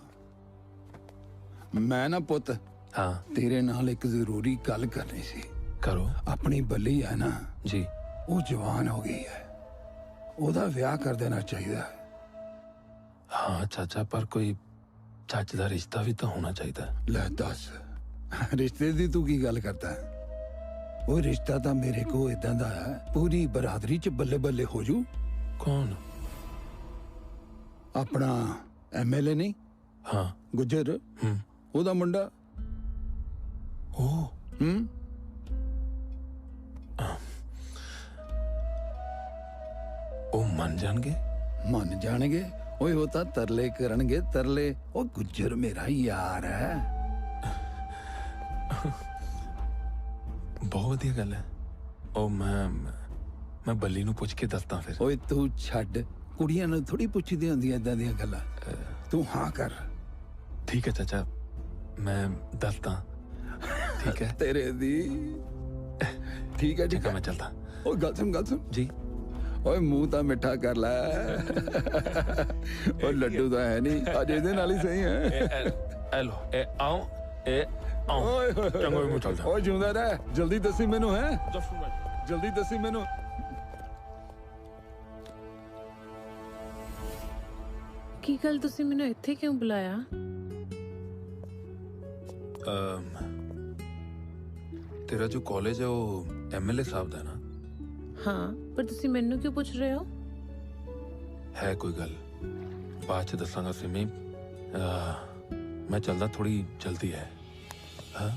ਮੈਂ ਨਾ ਪੁੱਤ, ਹਾਂ, ਤੇਰੇ ਨਾਲ ਇੱਕ ਜ਼ਰੂਰੀ ਗੱਲ ਕਰਨੀ ਸੀ। ਕਰੋ। ਆਪਣੀ ਬੱਲੀ ਹੈ ਨਾ ਜੀ, ਉਹ ਜਵਾਨ ਹੋ ਗਈ ਹੈ, ਉਹਦਾ ਵਿਆਹ ਕਰ ਦੇਣਾ ਚਾਹੀਦਾ ਹੈ। ਹਾਂ ਚਾਚਾ, ਪਰ ਕੋਈ ਚੱਜ ਦਾ ਰਿਸ਼ਤਾ ਵੀ ਤਾਂ ਹੋਣਾ ਚਾਹੀਦਾ। ਲੈ ਦੱਸ, ਰਿਸ਼ਤੇ ਦੀ ਤੂੰ ਕੀ ਗੱਲ ਕਰਦਾ ਹੈ? ਉਹ ਰਿਸ਼ਤਾ ਤਾਂ ਮੇਰੇ ਕੋਲ ਇਦਾਂ ਦਾ ਹੈ, ਪੂਰੀ ਬਰਾਦਰੀ ਚ ਬੱਲੇ ਬੱਲੇ ਹੋ ਜੂ। ਕੌਣ? ਆਪਣਾ ਐਮਐਲਏ ਨਹੀਂ? ਹਾਂ, ਗੁੱਜਰ, ਉਹਦਾ ਮੁੰਡਾ। ਉਹ ਉਹ ਮੰਨ ਜਾਣਗੇ? ਮੰਨ ਜਾਣਗੇ। ਓਏ ਉਹ ਤਾਂ ਤਰਲੇ ਕਰਨਗੇ, ਤਰਲੇ। ਉਹ ਗੁੱਜਰ ਮੇਰਾ ਯਾਰ ਹੈ। ਬਹੁਤ ਵਧੀਆ ਗੱਲ ਹੈ। ਉਹ ਮੈਂ ਬੱਲੀ ਨੂੰ ਪੁੱਛ ਕੇ ਦੱਸਦਾ ਫਿਰ। ਓਏ ਤੂੰ ਛੱਡ, ਕੁੜੀਆਂ ਨੂੰ ਥੋੜੀ ਪੁੱਛਦੀ ਹੁੰਦੀਆਂ ਏਦਾਂ ਦੀਆਂ ਗੱਲਾਂ। ਤੂੰ ਹਾਂ ਕਰ। ਠੀਕ ਹੈ ਚਾਚਾ, ਮੈਂ ਦੱਸਦਾ। ਠੀਕ ਹੈ ਤੇਰੇ ਦੀ। ਠੀਕ ਹੈ, ਠੀਕ ਹੈ, ਮੈਂ ਚੱਲਦਾ। ਓਏ ਗੱਲ ਸੁਣ ਜੀ। ਓਏ ਮੂੰਹ ਤਾਂ ਮਿੱਠਾ ਕਰ ਲੈ। ਓ ਲੱਡੂ ਤਾਂ ਹੈ ਨਹੀਂ, ਅੱਜ ਇਹਦੇ ਨਾਲ ਹੀ ਸਹੀ ਹੈ। ਐ ਲੋ, ਇਹ ਆਉਂ, ਇਹ ਆਉਂ। ਚੰਗਾ ਮੈਂ ਚੱਲਦਾ। ਓਏ ਜਿਉਂਦਾ ਰਹਿ, ਜਲਦੀ ਦੱਸੀ ਮੈਨੂੰ। ਹੈ ਜਲਦੀ ਦੱਸੀ ਮੈਨੂੰ। ਕੀ ਗੱਲ, ਤੁਸੀਂ ਮੈਨੂੰ ਇੱਥੇ ਕਿਉਂ ਬੁਲਾਇਆ? ਤੇਰਾ ਜੋ ਕਾਲਜ ਹੈ ਉਹ ਐਮਐਲਏ ਸਾਹਿਬ ਦਾ ਨਾ? ਹਾਂ, ਪਰ ਤੁਸੀਂ ਮੈਨੂੰ ਕਿਉਂ ਪੁੱਛ ਰਹੇ ਹੋ? ਹੈ ਕੋਈ ਗੱਲ, ਬਾਅਦ ਚ ਦੱਸਾਂਗਾ ਸਿਮੀ। ਮੈਂ ਚੱਲਦਾ, ਥੋੜੀ ਜਲਦੀ ਹੈ। ਹਾਂ,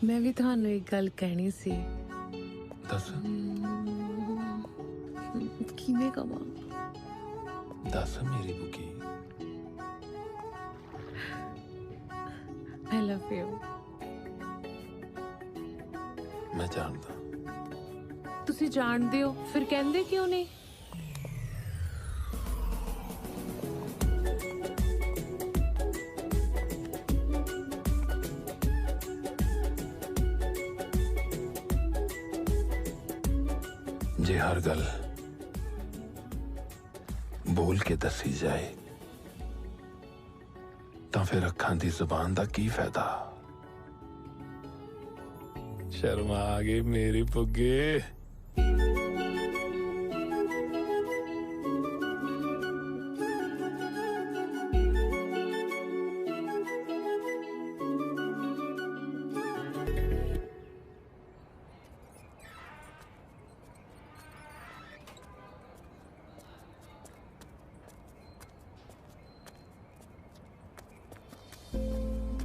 ਮੈਂ ਵੀ ਤੁਹਾਨੂੰ ਇੱਕ ਗੱਲ ਕਹਿਣੀ ਸੀ। ਦੱਸ। ਕਿਵੇਂ ਕਵਾਂ? ਦੱਸ ਮੇਰੀ ਬੁਕੀ। I love you. ਮੈਂ ਜਾਣਦਾ। ਤੁਸੀਂ ਜਾਣਦੇ ਹੋ, ਫਿਰ ਕਹਿੰਦੇ ਕਿਉਂ ਨਹੀਂ? ਜੇ ਹਰ ਗੱਲ ਬੋਲ ਕੇ ਦੱਸੀ ਜਾਏ ਤਾਂ ਫਿਰ ਅੱਖਾਂ ਦੀ ਜ਼ੁਬਾਨ ਦਾ ਕੀ ਫਾਇਦਾ? ਸ਼ਰਮਾ ਆ ਗਈ ਮੇਰੀ ਪੁੱਗੇ।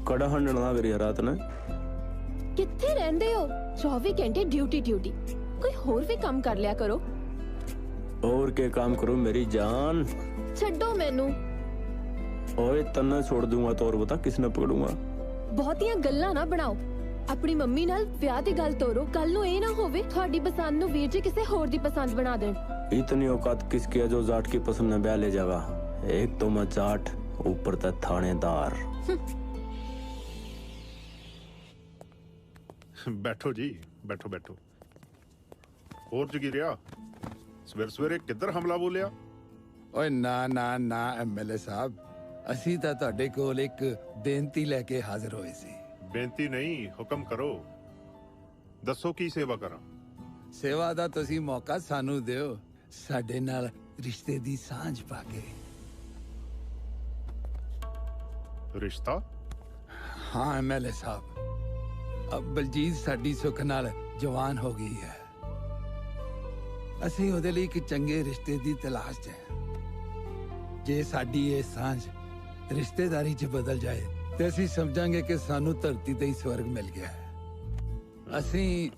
ਕੜਾ ਹੰਡਣ ਨਾ ਕਰੀ ਰਾਤ ਨੇ। ਕਿੱਥੇ ਰਹਿੰਦੇ ਹੋ? 24 ਘੰਟੇ ਡਿਊਟੀ। ਕੋਈ ਹੋਰ ਵੀ ਕੰਮ ਕਰ ਲਿਆ ਕਰੋ। और क्या काम करूं मेरी जान? ਛੱਡੋ ਮੈਨੂੰ। ओए तन्ना छोड़ दूंगा तो और बता किसने पकड़ूंगा? ਬਹੁਤੀਆਂ ਗੱਲਾਂ ਨਾ ਬਣਾਓ। ਆਪਣੀ ਮੰਮੀ ਨਾਲ ਵਿਆਹ ਦੀ ਗੱਲ ਤੋਰੋ। ਕੱਲ ਨੂੰ ਇਹ ਨਾ ਹੋਵੇ ਤੁਹਾਡੀ ਪਸੰਦ ਨੂੰ ਵੀਰ ਜੀ ਕਿਸੇ ਹੋਰ ਦੀ ਪਸੰਦ ਬਣਾ ਦੇਣ। इतनी औकात किसकी है जो जाट की पसंद में ब्याह ले जाएगा? एक तो मैं जाट, ऊपर तक थानेदार। ਬੈਠੋ ਜੀ, ਬੈਠੋ ਬੈਠੋ। ਹੋਰ ਜਗੀਰਿਆ, ਸਵੇਰ ਸਵੇਰੇ ਕਿੱਧਰ ਹਮਲਾ ਬੋਲਿਆ? ਓਏ ਨਾ ਐਮਐਲਏ ਸਾਹਿਬ, ਅਸੀਂ ਤਾਂ ਤੁਹਾਡੇ ਕੋਲ ਇੱਕ ਬੇਨਤੀ ਲੈ ਕੇ ਹਾਜ਼ਰ ਹੋਏ ਸੀ। ਬੇਨਤੀ ਨਹੀਂ, ਹੁਕਮ ਕਰੋ। ਦੱਸੋ ਕੀ ਸੇਵਾ ਕਰਾਂ? ਸੇਵਾ ਦਾ ਤੁਸੀਂ ਮੌਕਾ ਸਾਨੂੰ ਦਿਓ, ਸਾਡੇ ਨਾਲ ਰਿਸ਼ਤੇ ਦੀ ਸਾਂਝ ਪਾ ਕੇ। ਰਿਸ਼ਤਾ? ਹਾਂ ਐਮਐਲਏ ਸਾਹਿਬ, ਅਬ ਬਲਜੀਤ ਸਾਡੀ ਸੁੱਖ ਨਾਲ ਜਵਾਨ ਹੋ ਗਈ ਹੈ। ਅਸੀਂ ਉਹਦੇ ਲਈ ਇੱਕ ਚੰਗੇ ਰਿਸ਼ਤੇ ਦੀ ਤਲਾਸ਼ 'ਚ ਹੈ। ਜੇ ਸਾਡੀ ਇਹ ਸਾਂਝ ਰਿਸ਼ਤੇਦਾਰੀ 'ਚ ਬਦਲ ਜਾਏ ਤੇ ਅਸੀਂ ਸਮਝਾਂਗੇ ਕਿ ਸਾਨੂੰ ਧਰਤੀ ਤੇ ਹੀ ਸਵਰਗ ਮਿਲ ਗਿਆ ਹੈ। ਅਸੀਂ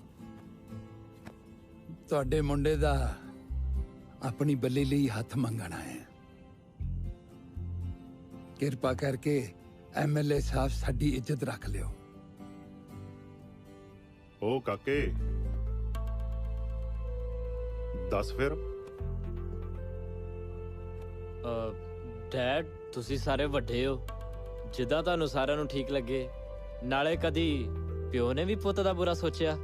ਤੁਹਾਡੇ ਮੁੰਡੇ ਦਾ ਆਪਣੀ ਬੱਲੀ ਲਈ ਹੱਥ ਮੰਗਣਾ ਹੈ। ਕਿਰਪਾ ਕਰਕੇ ਐਮਐਲਏ ਸਾਹਿਬ ਸਾਡੀ ਇੱਜ਼ਤ ਰੱਖ ਲਿਓ। ਓ ਕਾਕੇ, ਦੱਸ ਫਿਰ। ਡੈਡ, ਤੁਸੀਂ ਸਾਰੇ ਵੱਡੇ ਹੋ, ਜਿੱਦਾਂ ਤੁਹਾਨੂੰ ਸਾਰਿਆਂ ਨੂੰ ਠੀਕ ਲੱਗੇ। ਨਾਲੇ ਕਦੀ ਪਿਓ ਨੇ ਵੀ ਪੁੱਤ ਦਾ ਬੁਰਾ ਸੋਚਿਆ?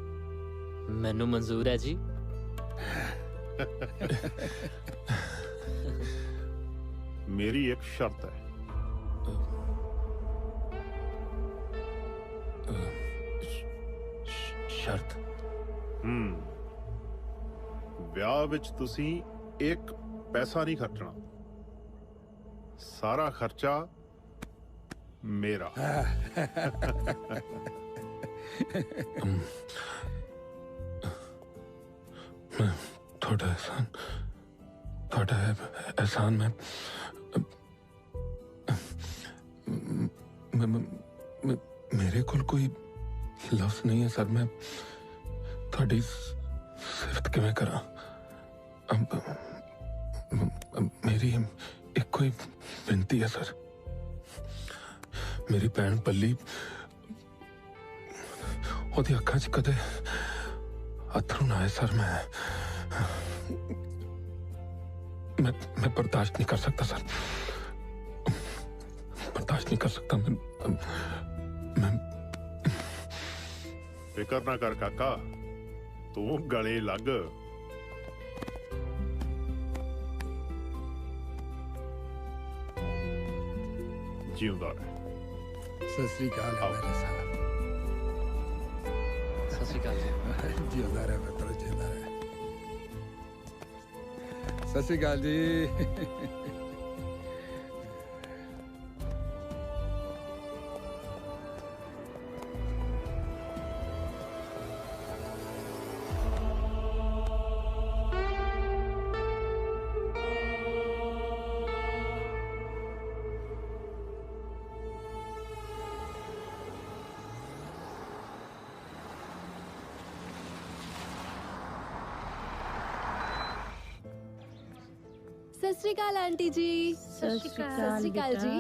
ਮੈਨੂੰ ਮਨਜ਼ੂਰ ਹੈ ਜੀ। मेरी एक शर्त है। शर्त? ਵਿਆਹ ਵਿੱਚ ਤੁਸੀਂ ਇੱਕ ਪੈਸਾ ਨਹੀਂ ਖਰਚਣਾ, ਸਾਰਾ ਖਰਚਾ ਮੇਰਾ। थोड़ा एहसान मेरे को कोई लफ्ज नहीं है सर। मैं थोड़ी सिफत किवें करा? मेरी एक कोई बिनती है सर। मेरी भैन बल्ली ओदी अखां च कदे अथरू ना आए सर। मैं बर्दाश्त नहीं कर सकता सर, बर्दाश्त नहीं कर सकता। मैं फिकर ना कर काका, तू गले लग। जिंदा रहे। सत श्री अकाल मेरे साहब। सत श्री अकाल जी। जिंदा रहे पुत्र, जिंदा रहे। सत श्री अकाल जी। सत श्री अकाल आंटी जी। सत श्री अकाल जी।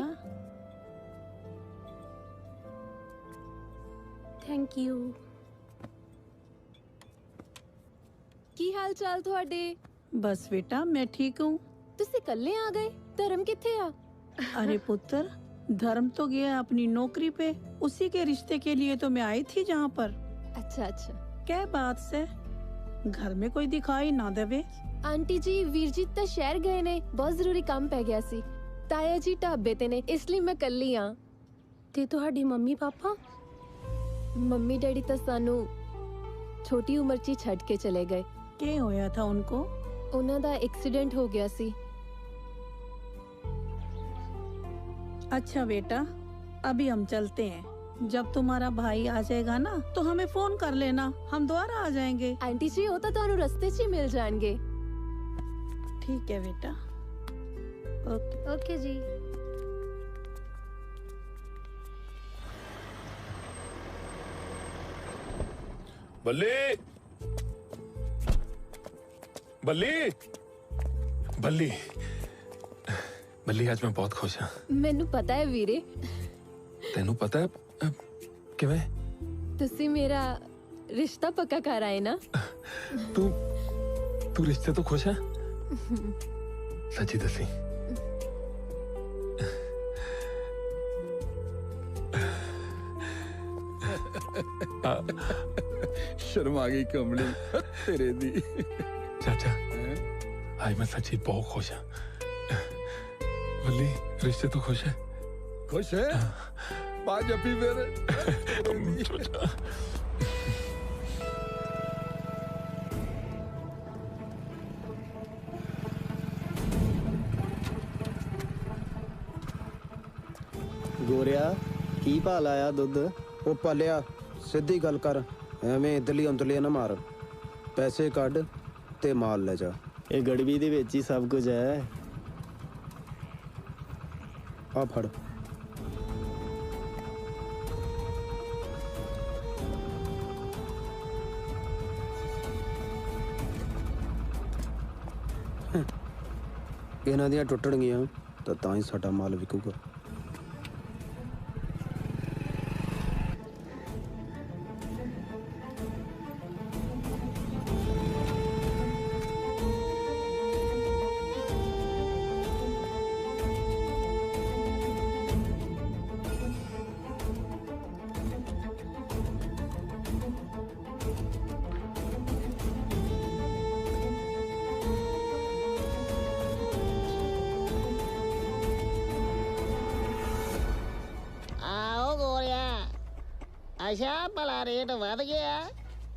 Thank you. ਕੀ ਹਾਲ ਚਾਲ ਤੁਹਾਡੇ? बस बेटा मैं ठीक हूँ। ਤੁਸੀਂ ਇਕੱਲੇ ਆ ਗਏ? ਧਰਮ ਕਿੱਥੇ ਆ? अरे पुत्र, धर्म तो गया अपनी नौकरी पे। उसी के रिश्ते के लिए तो मैं आई थी जहाँ पर। अच्छा अच्छा। क्या बात से घर में कोई दिखाई ना देवे? ਆਂਟੀ ਜੀ ਵੀਰ ਜੀ ਤਾਂ ਸ਼ਹਿਰ ਗਏ ਨੇ, ਬਹੁਤ ਜ਼ਰੂਰੀ ਕੰਮ ਪੈ ਗਿਆ ਸੀ। ਤਾਇਆ ਜੀ ਢਾਬੇ ਤੇ ਨੇ, ਇਸ ਲਈ ਮੈਂ ਇਕੱਲੀ ਆ। ਤੇ ਤੁਹਾਡੀ ਮੰਮੀ ਪਾਪਾ? ਮੰਮੀ ਡੈਡੀ ਤਾਂ ਸਾਨੂੰ ਛੋਟੀ ਉਮਰ 'ਚ ਹੀ ਛੱਡ ਕੇ ਚਲੇ ਗਏ। क्या होया था उनको? ਉਹਨਾਂ ਦਾ ਐਕਸੀਡੈਂਟ ਹੋ ਗਿਆ ਸੀ। अच्छा बेटा, अभी हम चलते हैं। जब तुम्हारा भाई आ जाएगा ना तो हमें फोन कर लेना, हम दोबारा आ जाएंगे। आंटी जी वो तो ਤੁਹਾਨੂੰ ਰਸਤੇ 'ਚ ਹੀ ਮਿਲ ਜਾਣਗੇ। ठीक है बेटा। ओके जी। बल्ली बल्ली बल्ली बल्ली, आज मैं बहुत खुश हाँ। ਮੈਨੂੰ ਪਤਾ ਹੈ ਵੀਰੇ। तेनू पता है किवें? ਤੁਸੀਂ ਮੇਰਾ ਰਿਸ਼ਤਾ ਪੱਕਾ ਕਰ ਆਏ ਨਾ। तू रिश्ते तो खुश है? सच्ची दसी? शर्मा गई कमली तेरे दी। चाचा आज मैं सच्ची बहुत खुश हाँ। बल्ली रिश्ते तो खुश है? खुश है? बाज अपी मेरे। ਗੋਰਿਆ ਕੀ ਭਾ ਲਾਇਆ ਦੁੱਧ? ਉਹ ਪਾਲਿਆ ਸਿੱਧੀ ਗੱਲ ਕਰ, ਐਵੇਂ ਇਧਰਲੀ ਅੰਦਰਲੀ ਨਾ ਮਾਰ। ਪੈਸੇ ਕੱਢ ਤੇ ਮਾਲ ਲੈ ਜਾ। ਇਹ ਗੜਵੀ ਦੇ ਵਿੱਚ ਹੀ ਸਭ ਕੁਝ ਹੈ। ਆ ਫੜ। ਇਹਨਾਂ ਦੀਆਂ ਟੁੱਟਣਗੀਆਂ ਤਾਂ ਹੀ ਸਾਡਾ ਮਾਲ ਵਿਕੂਗਾ। ਅੱਛਾ ਭਲਾ ਰੇਟ ਵਧ ਗਿਆ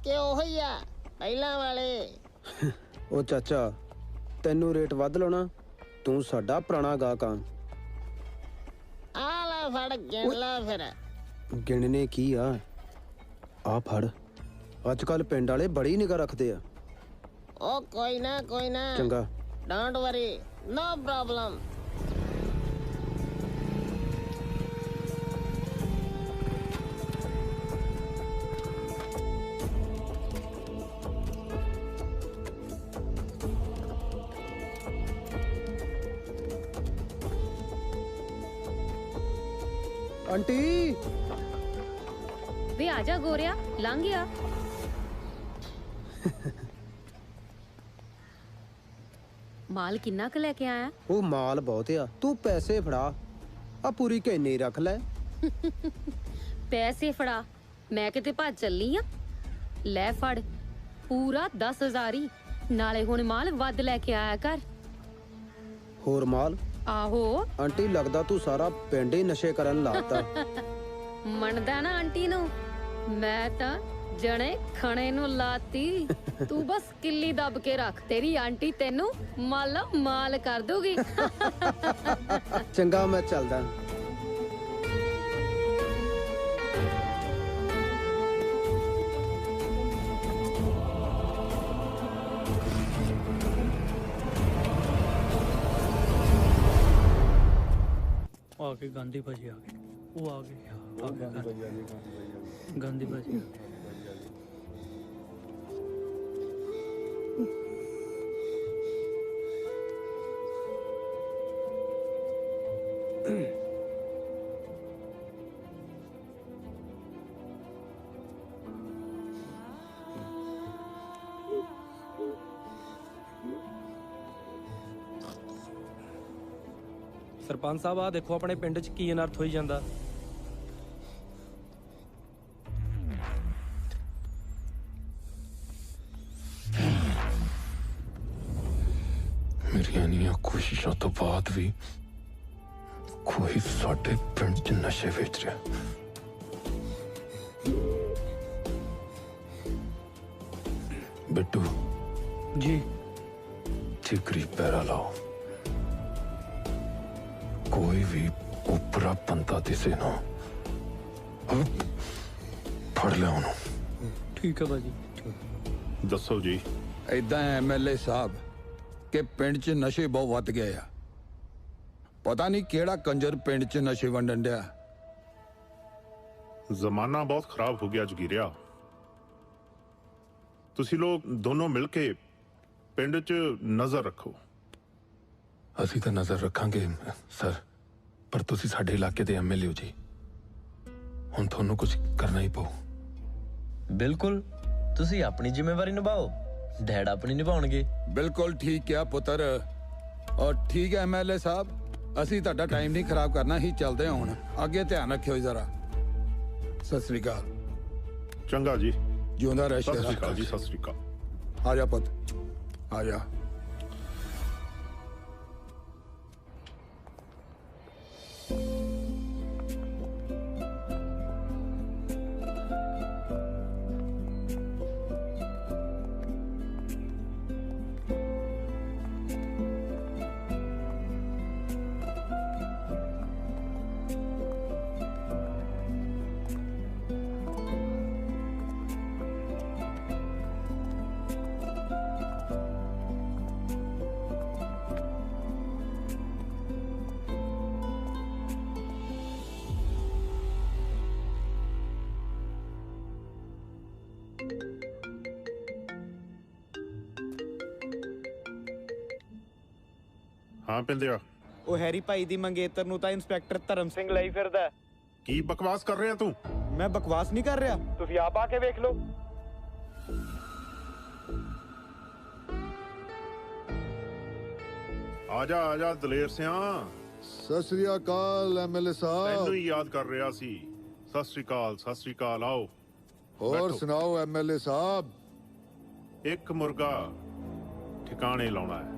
ਕਿ ਉਹੀ ਆ ਪਹਿਲਾਂ ਵਾਲੇ? ਉਹ ਚਾਚਾ ਤੈਨੂੰ ਰੇਟ ਵੱਧ ਲਾਉਣਾ, ਤੂੰ ਸਾਡਾ ਪੁਰਾਣਾ ਗਾਹਕ ਆ। ਆ ਲੈ ਫੜ ਗਿਣ ਲਾ ਫਿਰ। ਗਿਣਨੇ ਕੀ ਆ, ਆ ਫੜ। ਅੱਜ ਕੱਲ ਪਿੰਡ ਵਾਲੇ ਬੜੀ ਨਿਗਾਹ ਰੱਖਦੇ ਆ। ਉਹ ਕੋਈ ਨਾ ਚੰਗਾ, don't worry, no problem. Aunty ਵੇ ਆ ਜਾ ਗੋਰਿਆ, ਲੰਘ ਗਿਆ। ਮਾਲ ਕਿੰਨਾ ਕੁ ਲੈ ਕੇ ਆਇਆ? ਉਹ ਮਾਲ ਬਹੁਤ ਆ, ਤੂੰ ਪੈਸੇ ਫੜਾ। ਆ ਪੂਰੀ ਕੈਨੀ ਰੱਖ ਲੈ। ਪੈਸੇ ਫੜਾ, ਮੈਂ ਕਿਤੇ ਭੱਜ ਚੱਲੀ ਆ। ਲੈ ਫੜ, ਪੂਰਾ 10,000 ਹੀ। ਨਾਲੇ ਹੁਣ ਮਾਲ ਵੱਧ ਲੈ ਕੇ ਆਇਆ ਕਰ। ਹੋਰ ਮਾਲ? ਆਹੋ। ਆਂਟੀ ਲੱਗਦਾ ਤੂੰ ਸਾਰਾ ਪਿੰਡ ਹੀ ਨਸ਼ੇ ਕਰਨ ਲਾਤਾ। ਮੰਨਦਾ ਨਾ ਆਂਟੀ ਨੂੰ? ਮੈਂ ਤਾਂ ਜਣੇ ਖਣੇ ਨੂੰ ਲਾਤੀ। ਤੂੰ ਬਸ ਕਿੱਲੀ ਦੱਬ ਕੇ ਰੱਖ, ਤੇਰੀ ਆਂਟੀ ਤੈਨੂੰ ਮਾਲ ਕਰ ਦੂਗੀ। ਚੰਗਾ, ਮੈਂ ਚੱਲਦਾ। ਆ ਕੇ ਗਾਂਧੀ ਭਾਜੀ ਆ ਗਏ। ਉਹ ਆ ਗਏ ਗਾਂਧੀ ਭਾਜੀ। ਸਰਪੰਚ ਸਾਹਿਬ ਆ ਦੇਖੋ ਆਪਣੇ ਪਿੰਡ 'ਚ ਕੀ ਅਨਰਥ ਹੋਈ ਜਾਂਦਾ। ਮੇਰੀਆਂ ਇੰਨੀਆਂ ਕੋਸ਼ਿਸ਼ਾਂ ਤੋਂ ਬਾਅਦ ਵੀ ਕੋਈ ਸਾਡੇ ਪਿੰਡ 'ਚ ਨਸ਼ੇ ਵੇਚ ਰਿਹਾ। ਬਿੱਟੂ ਜੀ, ਠੀਕਰੀ ਪੈਰਾ ਲਾਓ। ਕੋਈ ਵੀ ਉਪਰਾ ਬੰਦਾ ਦਿਸੇ ਨਾ, ਫੜ ਲਿਆ ਉਹਨੂੰ। ਠੀਕ ਹੈ ਬਾਜੀ। ਦੱਸੋ ਜੀ। ਏਦਾਂ ਐਮਐਲਏ ਸਾਹਿਬ ਕਿ ਪਿੰਡ 'ਚ ਨਸ਼ੇ ਬਹੁਤ ਵੱਧ ਗਏ ਆ। ਪਤਾ ਨਹੀਂ ਕਿਹੜਾ ਕੰਜਰ ਪਿੰਡ 'ਚ ਨਸ਼ੇ ਵੰਡਣ ਡਿਆ। ਜ਼ਮਾਨਾ ਬਹੁਤ ਖਰਾਬ ਹੋ ਗਿਆ ਜਗੀਰਿਆ। ਤੁਸੀਂ ਲੋਕ ਦੋਨੋਂ ਮਿਲ ਕੇ ਪਿੰਡ 'ਚ ਨਜ਼ਰ ਰੱਖੋ। ਅਸੀਂ ਤਾਂ ਨਜ਼ਰ ਰੱਖਾਂਗੇ ਸਰ, ਪਰ ਤੁਸੀਂ ਸਾਡੇ ਇਲਾਕੇ ਦੇ ਐਮਐਲਏ ਹੋ ਜੀ। ਹੁਣ ਤੁਹਾਨੂੰ ਕੁਝ ਕਰਨਾ ਹੀ ਪਊ। ਬਿਲਕੁਲ, ਤੁਸੀਂ ਆਪਣੀ ਜ਼ਿੰਮੇਵਾਰੀ ਨਿਭਾਓ, ਡੈਡ ਆਪਣੀ ਨਿਭਾਉਣਗੇ। ਬਿਲਕੁਲ ਠੀਕ ਕਿਹਾ ਪੁੱਤਰ। ਔਰ ਠੀਕ ਹੈ ਐਮਐਲਏ ਸਾਹਿਬ, ਅਸੀਂ ਤੁਹਾਡਾ ਟਾਈਮ ਨਹੀਂ ਖਰਾਬ ਕਰਨਾ, ਹੀ ਚੱਲਦੇ ਹਾਂ ਹੁਣ। ਅੱਗੇ ਧਿਆਨ ਰੱਖਿਓ ਜਰਾ। ਸਤਿ ਸ੍ਰੀ ਅਕਾਲ। ਚੰਗਾ ਜੀ। ਜਿਉਂਦਾ ਰਹਿ। ਸਤਿ ਸ੍ਰੀ ਅਕਾਲ ਜੀ। ਸਤਿ ਸ੍ਰੀ ਅਕਾਲ। ਆ ਜਾ ਪੁੱਤ, ਆ ਜਾ। ਹਾਂ ਪਿੰਦਿਆ। ਉਹ ਹੈਰੀ ਭਾਈ ਦੀ ਮੰਗੇਤਰ ਨੂੰ ਤਾਂ ਇੰਸਪੈਕਟਰ ਧਰਮ ਸਿੰਘ ਲਈ ਫਿਰਦਾ। ਕੀ ਬਕਵਾਸ ਕਰ ਰਿਹਾ ਤੂੰ? ਮੈਂ ਬਕਵਾਸ ਨਹੀਂ ਕਰ ਰਿਹਾ, ਤੁਸੀਂ ਆਪ ਆ ਕੇ ਵੇਖ ਲਓ। ਆ ਜਾ ਦਲੇਰ ਸਿਆਂ। ਸਤਿ ਸ੍ਰੀ ਅਕਾਲ ਐਮਐਲਏ ਸਾਹਿਬ। ਤੈਨੂੰ ਹੀ ਯਾਦ ਕਰ ਰਿਹਾ ਸੀ। ਸਤਿ ਸ੍ਰੀ ਅਕਾਲ। ਆਓ। ਹੋਰ ਸੁਣਾਓ ਐਮਐਲਏ ਸਾਹਿਬ। ਇੱਕ ਮੁਰਗਾ ਠਿਕਾਣੇ ਲਾਉਣਾ ਹੈ।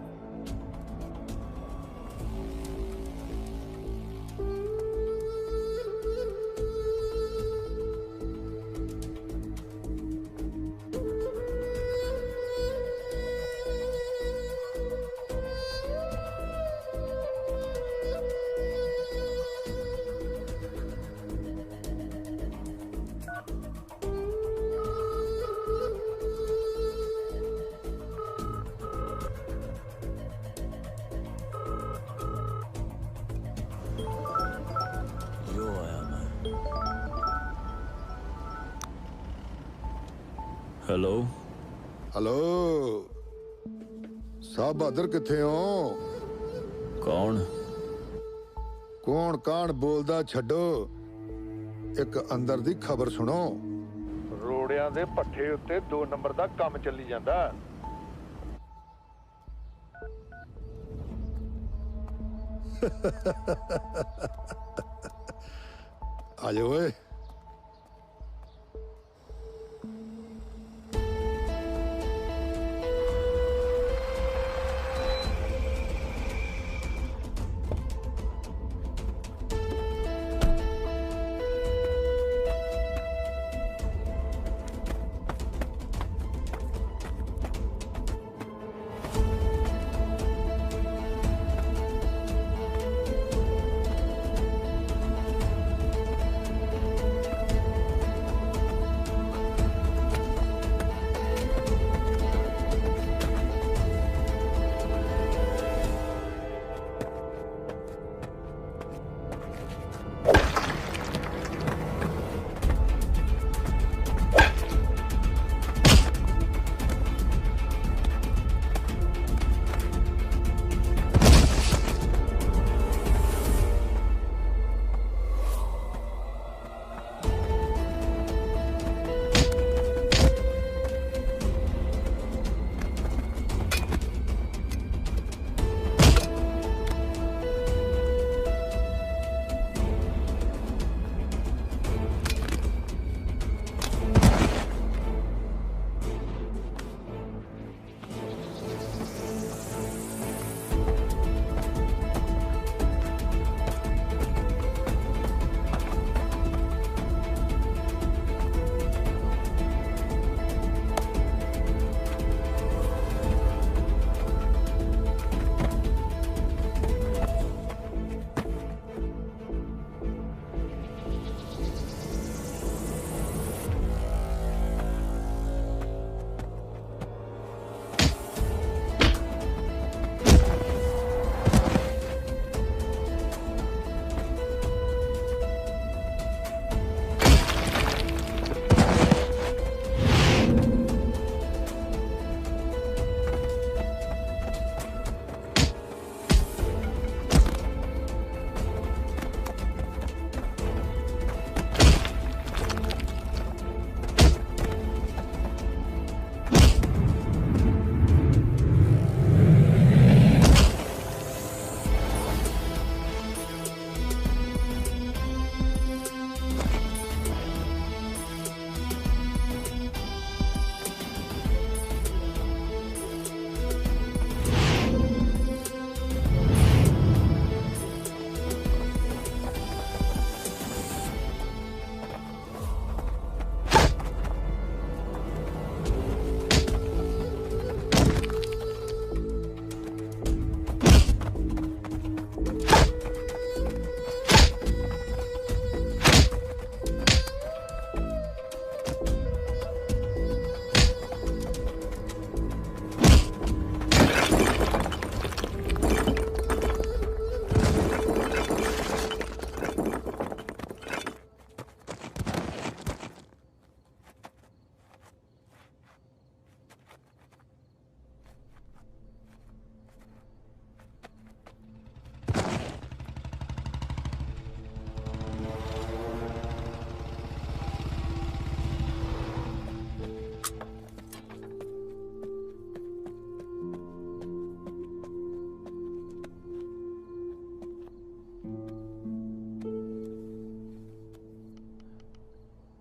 हेलो हेलो साहब बहादुर किथे हो? कौन कौन कान बोलदा छड्डो, एक अंदर दी खबर सुनो। रोड़ियां दे पट्ठे उत्ते 2 नंबर दा काम चली जांदा। आ जाओ ओए।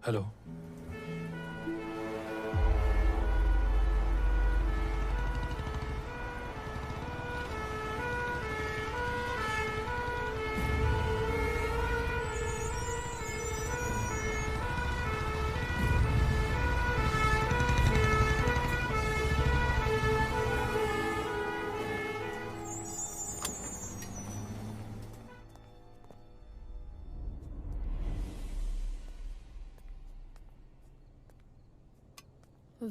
हेलो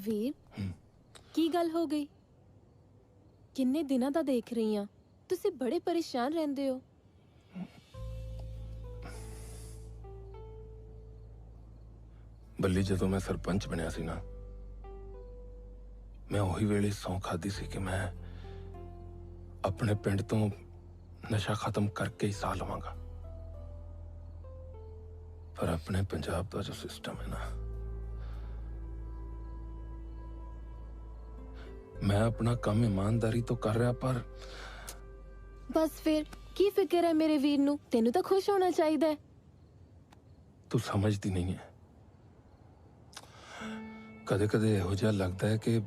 ਵੀਰ ਕੀ ਗੱਲ ਹੋ ਗਈ? ਕਿੰਨੇ ਦਿਨਾਂ ਦਾ ਦੇਖ ਰਹੀ ਆ, ਤੁਸੀਂ ਬੜੇ ਪਰੇਸ਼ਾਨ ਰਹਿੰਦੇ ਹੋ। ਬੱਲੀ ਜਦੋਂ ਮੈਂ ਸਰਪੰਚ ਬਣਿਆ ਸੀ ਨਾ, मैं उही वेले सौं खादी सी कि मैं अपने पिंड तो नशा खत्म करके ही साह लवांगा। पर अपने पंजाब का जो सिस्टम है ना, मैं अपना काम ईमानदारी तो कर रहा, पर बस फिर की फिक्र है मेरे वीर नू? तेनू तो खुश होना चाहिए। तू समझती नहीं है। कदे कदे यहो जिहा लगता है कि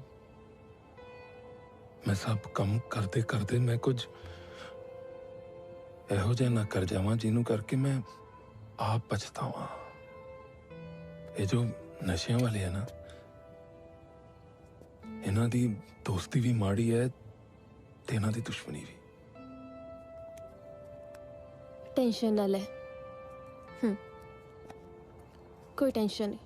मैं सब काम करते करते मैं कुछ यहो जिहा ना कर जावां जिन्हों करके मैं आप पछतावा। ये जो नशियां वाले है ना, इन्हां दी दोस्ती भी माड़ी है ते इन्हां दी दुश्मनी भी। टेंशन ना ले। कोई टेंशन नहीं।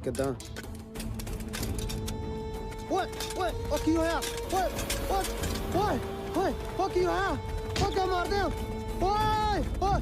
ਕਿੱਦਾਂ? ਓਏ ਓਏ ਉਹ ਕੀ ਹੋਇਆ? ਓਏ ਓਏ ਓਏ ਓਏ ਉਹ ਕੀ ਹੋਇਆ? ਉਹ ਕਿਉਂ ਮਾਰਦੇ ਹੋ? ਓਏ ਓਏ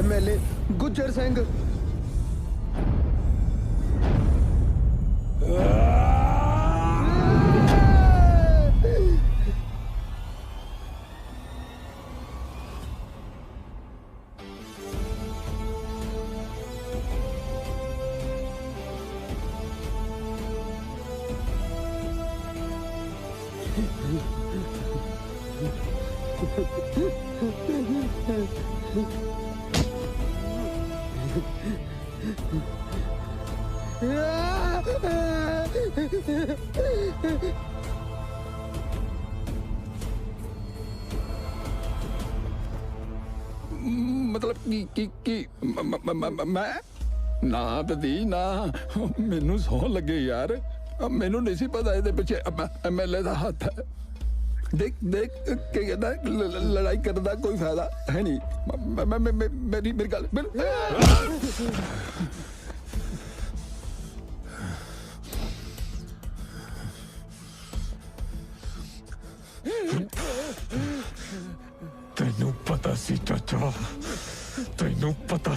MLA ਗੁੱਜਰ ਸਿੰਘ। मतलब की मैं ना बदी ना मैनू सौ लगे यार, मैनू नहीं सी पता ये पिछे MLA का हाथ है। देख देख के कहता लड़ाई करने का कोई फायदा है नहीं। मेरी गल ਤੈਨੂੰ ਪਤਾ ਸੀ ਚਾਚਾ, ਤੈਨੂੰ ਪਤਾ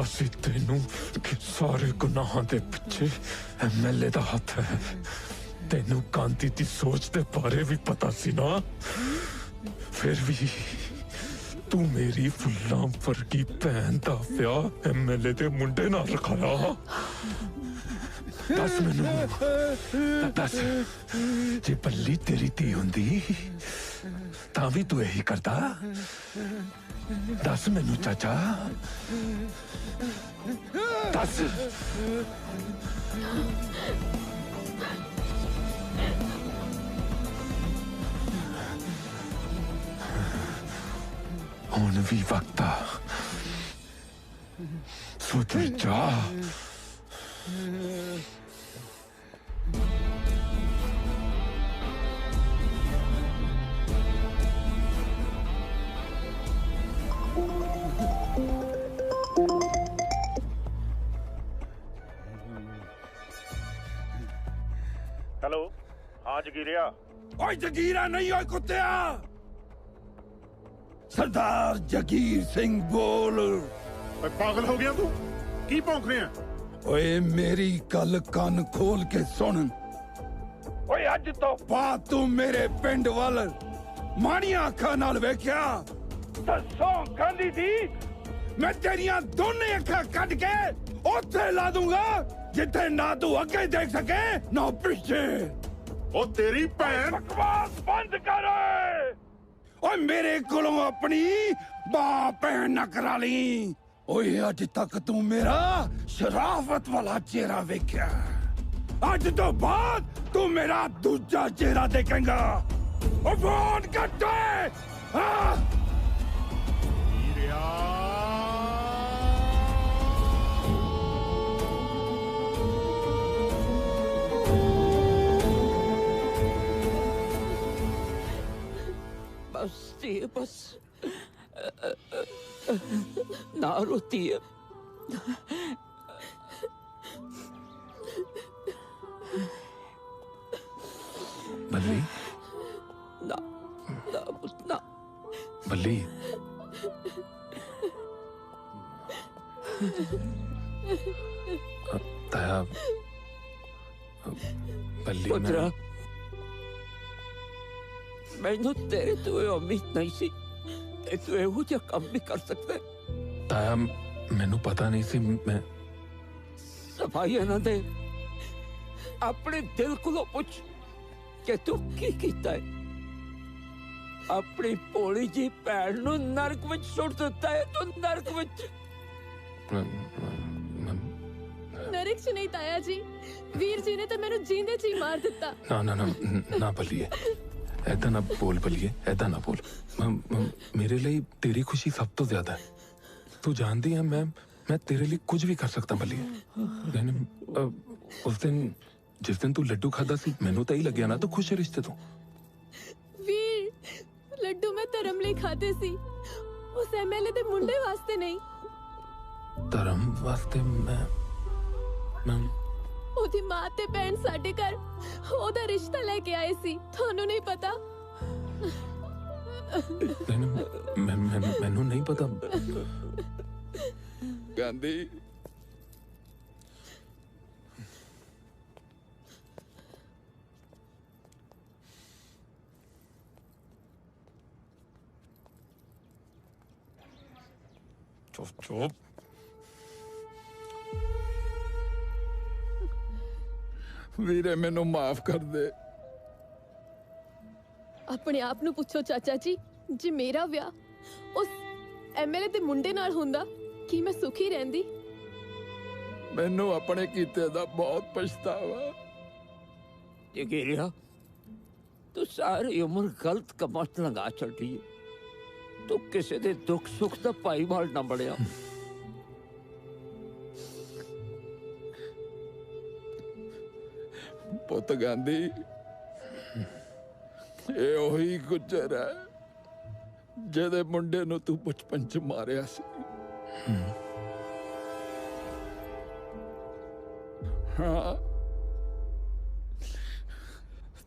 ਸੀ ਤੈਨੂੰ ਕਿ ਸਾਰੇ ਗੁਨਾਹਾਂ ਦੇ ਪਿੱਛੇ ਐਮਐਲਏ ਦਾ ਹੱਥ ਹੈ। ਤੈਨੂੰ ਕਾਂਤੀ ਦੀ ਸੋਚ ਦੇ ਬਾਰੇ ਵੀ ਪਤਾ ਸੀ ਨਾ, ਫਿਰ ਵੀ ਤੂੰ ਮੇਰੀ ਫੁੱਲਾਂ ਵਰਗੀ ਭੈਣ ਦਾ ਵਿਆਹ ਐਮਐਲਏ ਦੇ ਮੁੰਡੇ ਨਾਲ ਰਖਾਇਆ। ਦੱਸ ਮੈਨੂੰ, ਦੱਸ, ਜੇ ਪੱਲੀ ਤੇਰੀ ਧੀ ਹੁੰਦੀ ਤਾਂ ਵੀ ਤੂੰ ਇਹੀ ਕਰਦਾ? ਦੱਸ ਮੈਨੂੰ ਚਾਚਾ, ਦੱਸ। ਹੁਣ ਵੀ ਵਕਤ ਆ, ਸੁਧਰ ਜਾ। हेलो, हाँ जगीरिया। ओए जगीरा नहीं, ओए कुत्तिया। सरदार जगीर सिंह बोल। पागल हो गया तू? की भौंक रहे हैं? ओए मेरी गल कान खोल के सुन। ओए अज तो बाद तू मेरे पिंड वाल माड़ियां अखां नाल वेख्या तां सौं खांदी सी मैं तेरियां दोने अखां कट के उत्थे ला दूंगा जिथे ना तू अगे देख सके ना पीछे। ओ तेरी भैन। बकवास बंद कर। ओए मेरे कोलों अपनी मां भैन न करा ली। ओए अज तक तू मेरा शराफत वाला चेहरा वेख्या, अज तो बाद तू मेरा दूजा चेहरा देखेगा। ओ फोन कट। बस ये बस ना रोती है। बल्ली, ना ना ना बल्ली, ताया, बल्ली पुत्रा, मैनू तेरे तो ये उम्मीद नहीं सी कि तू एहो जिहा काम भी कर सकता है। ताया मैनू पता नहीं सी। मैं सफाई ना दे, अपने दिल को पूछ कि तू की कीता है। अपनी भोली जी भैन नू नरक विच सुट दिता है। तू नरक विच। नरक च नहीं ताया जी, वीर जी ने तो मैनू जींदे ची मार दिता। ना ना ना ना बल्लिए, ऐदा ना बोल बल्लिए, ऐदा ना बोल। मेरे लिए तेरी खुशी सब तो ज्यादा है। तू जानती है मैं तेरे लिए कुछ भी कर सकता बल्लिए। उस दिन जिस दिन तू लड्डू खाता सी मैनू तो ही लग्या ना तो खुश है रिश्ते तो। वीर, लड्डू मैं धर्म ਲਈ ਖਾਦੇ ਸੀ, ਉਸ ਐਮਐਲਏ ਦੇ ਮੁੰਡੇ ਵਾਸਤੇ ਨਹੀਂ। धर्म वास्ते मैं ਉਹਦੀ ਮਾਂ ਤੇ ਭੈਣ ਸਾਡੇ ਘਰ ਉਹਦਾ ਰਿਸ਼ਤਾ ਲੈ ਕੇ ਆਏ ਸੀ, ਤੁਹਾਨੂੰ ਨਹੀਂ ਪਤਾ? मैनू नहीं पता। गांधी चुप चुप। वीरे मैनू माफ कर दे। ਆਪਣੇ ਆਪ ਨੂੰ ਪੁੱਛੋ ਚਾਚਾ ਜੀ, ਜੇ ਮੇਰਾ ਵਿਆਹ ਉਸ ਐਮਐਲਏ ਦੇ ਮੁੰਡੇ ਨਾਲ ਹੁੰਦਾ ਕੀ ਮੈਂ ਸੁਖੀ ਰਹਿੰਦੀ? मैनू अपने कीते दा बहुत पछतावा। जगीरिया, तू सारी उम्र गलत कमां च लंघा छड्डी है। तू किसी दे दुख सुख दा भाईवाल ना बनिया। पुत गांधी, ये ओही गुजर है जेदे मुंडे नू तू बचपन च मारिया सी। हाँ,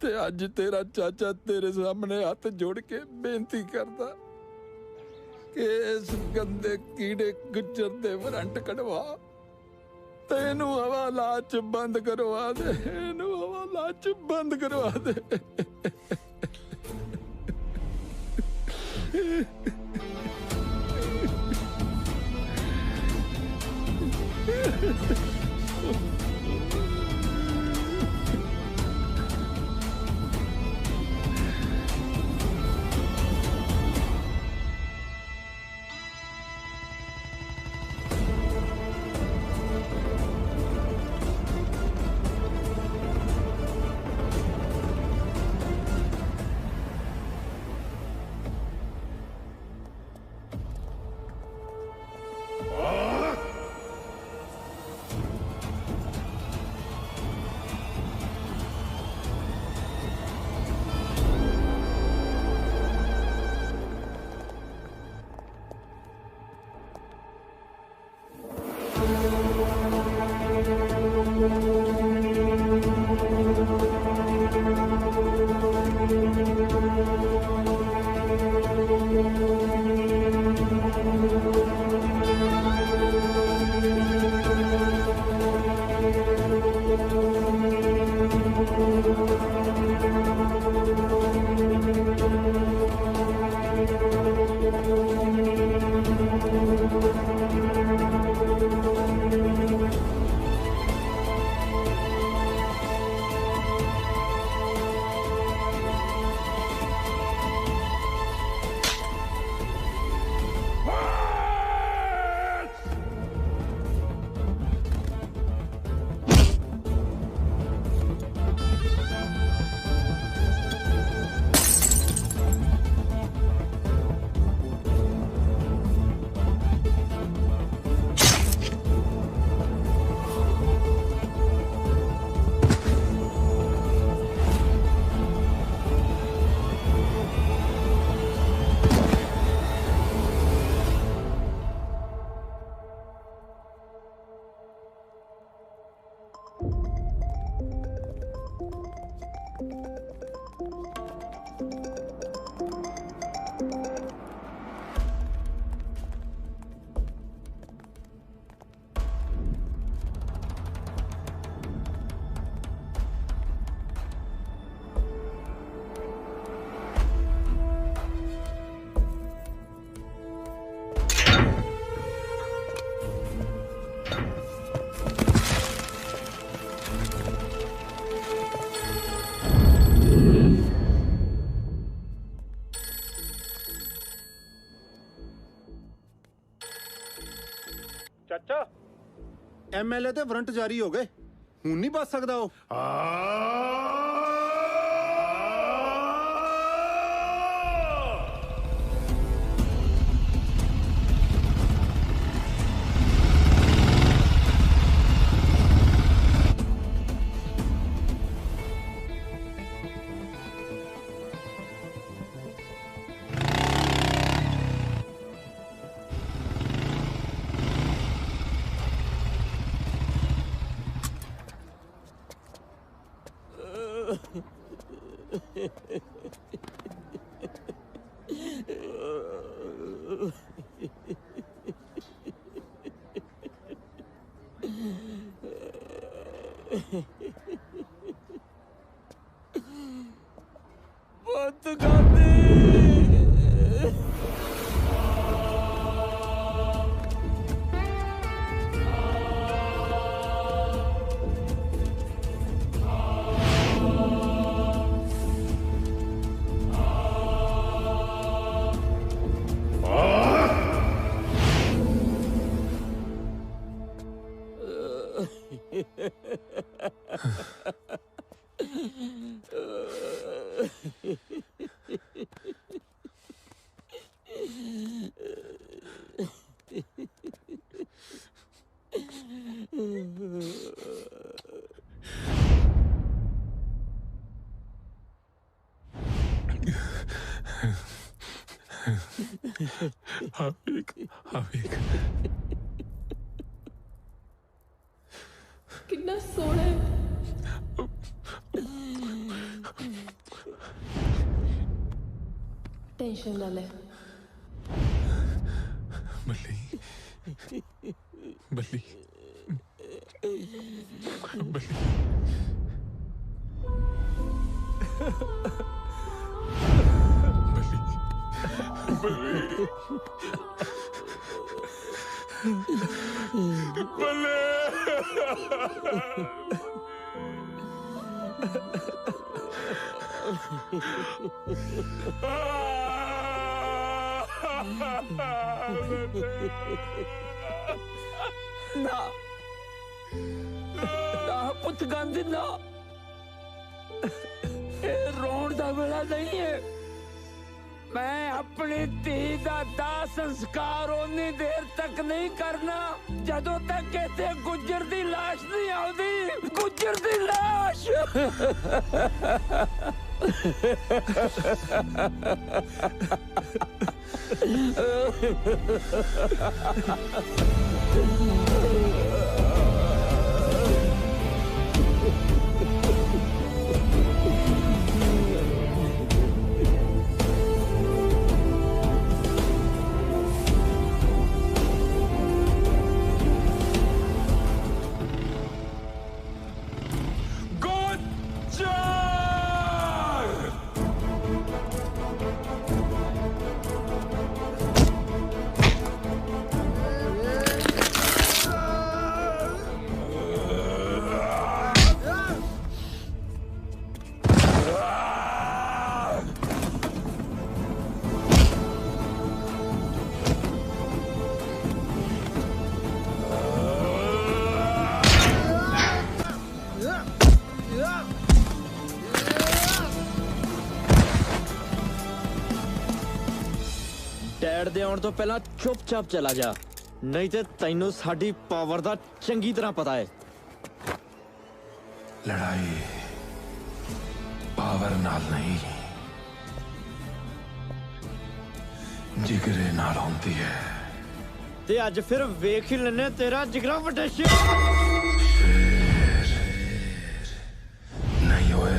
ਤੇ ਅੱਜ ਤੇਰਾ ਚਾਚਾ ਤੇਰੇ ਸਾਹਮਣੇ ਹੱਥ ਜੋੜ ਕੇ ਬੇਨਤੀ ਕਰਦਾ ਕਿ ਇਸ ਗੰਦੇ ਕੀੜੇ ਗੁੱਜਰ ਦੇ ਵਾਰੰਟ ਕਢਵਾ ਤੇ ਇਹਨੂੰ ਹਵਾਲਾਤ ਚ ਬੰਦ ਕਰਵਾ ਦੇ, ਇਹਨੂੰ ਹਵਾਲਾਤ ਚ ਬੰਦ ਕਰਵਾ ਦੇ। ਚਾਚਾ ਐਮਐਲਏ ਤੇ ਵਾਰੰਟ ਜਾਰੀ ਹੋ ਗਏ, ਹੁਣ ਨਹੀਂ ਬਚ ਸਕਦਾ ਉਹ। ਬੰਦ ਕਰ ਦੇ। कितना सोना है। टेंशन ना ले। बल्ली बल्ली बल्ली ना ना पुत गांधी ना रोण दा वेला नहीं है। मैं अपनी धी दा दाह संस्कार उन्नी देर तक नहीं करना जदों तक कहते गुज्जर दी लाश नहीं आउदी। गुज्जर दी लाश ਡੈਡ ਦੇ ਆਉਣ ਤੋਂ ਪਹਿਲਾਂ ਚੁੱਪਚਾਪ ਚਲਾ ਜਾ, ਨਹੀਂ ਤੇ ਤੈਨੂੰ ਸਾਡੀ ਪਾਵਰ ਦਾ ਚੰਗੀ ਤਰ੍ਹਾਂ ਪਤਾ ਹੈ। लड़ाई पावर नाल नहीं जिगरे नाल होती है। ਤੇ ਅੱਜ ਫਿਰ ਵੇਖ ਹੀ ਲੈਨੇ ਤੇਰਾ ਜਿਗਰਾ ਵੱਡੇ नहीं होए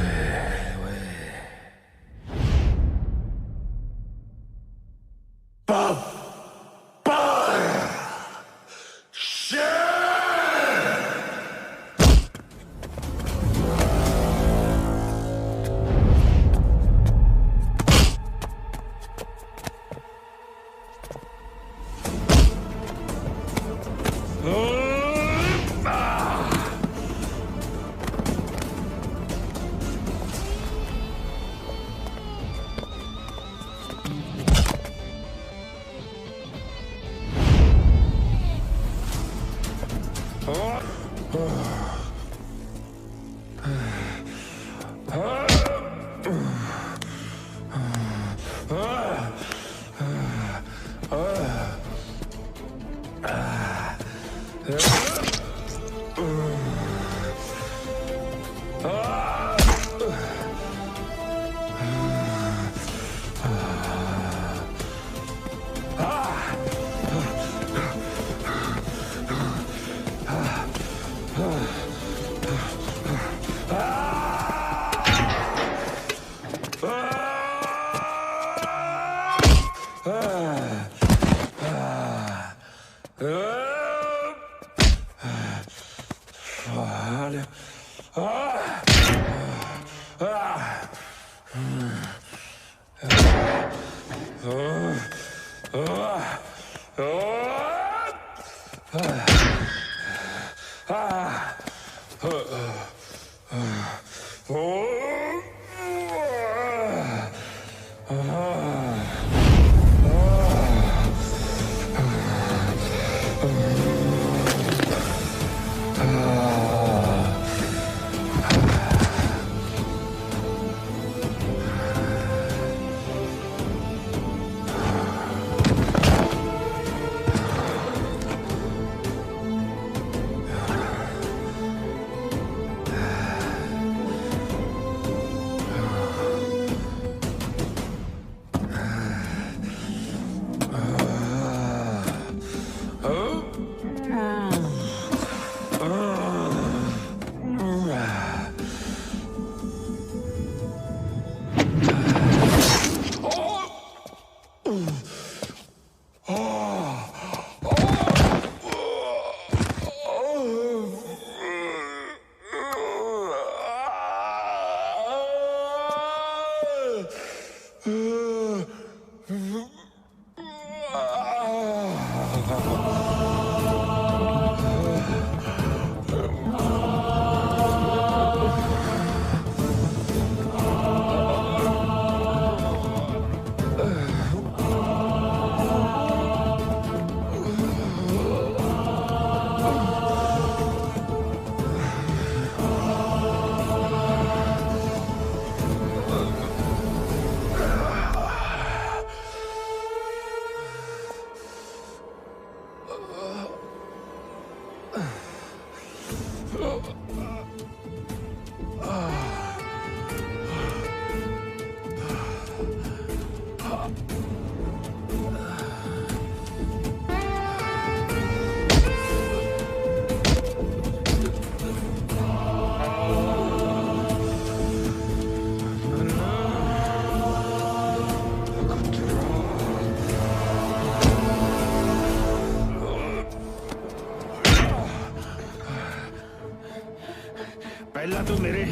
ਪਹਿਲਾਂ ਤੂੰ ਮੇਰੇ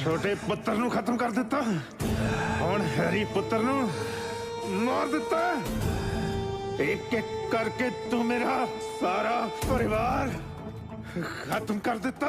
ਛੋਟੇ ਪੁੱਤਰ ਨੂੰ ਖਤਮ ਕਰ ਦਿੱਤਾ, ਹੁਣ ਹੈਰੀ ਪੁੱਤਰ ਨੂੰ ਮਾਰ ਦਿੱਤਾ। ਇੱਕ ਇੱਕ ਕਰਕੇ ਤੂੰ ਮੇਰਾ ਸਾਰਾ ਪਰਿਵਾਰ ਖਤਮ ਕਰ ਦਿੱਤਾ।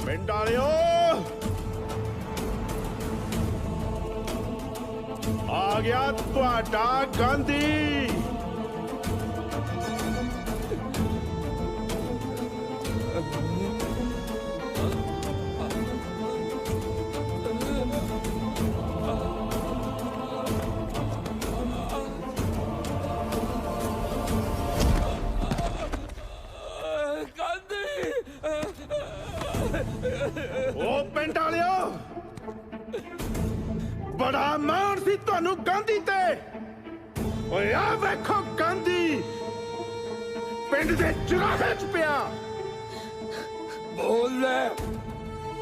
ਪਿੰਡ ਵਾਲਿਓ, ਆ ਗਿਆ ਤੁਹਾਡਾ ਗਾਂਧੀ। ਉਹ ਪਿੰਡ ਵਾਲਿਓ, ਬੜਾ ਮਾਣ ਸੀ ਤੁਹਾਨੂੰ ਗਾਂਧੀ ਤੇ। ਓਏ ਆ ਵੇਖੋ ਗਾਂਧੀ ਪਿੰਡ ਦੇ ਚੁਰਾਹੇ 'ਚ ਪਿਆ। ਬੋਲ ਲੈ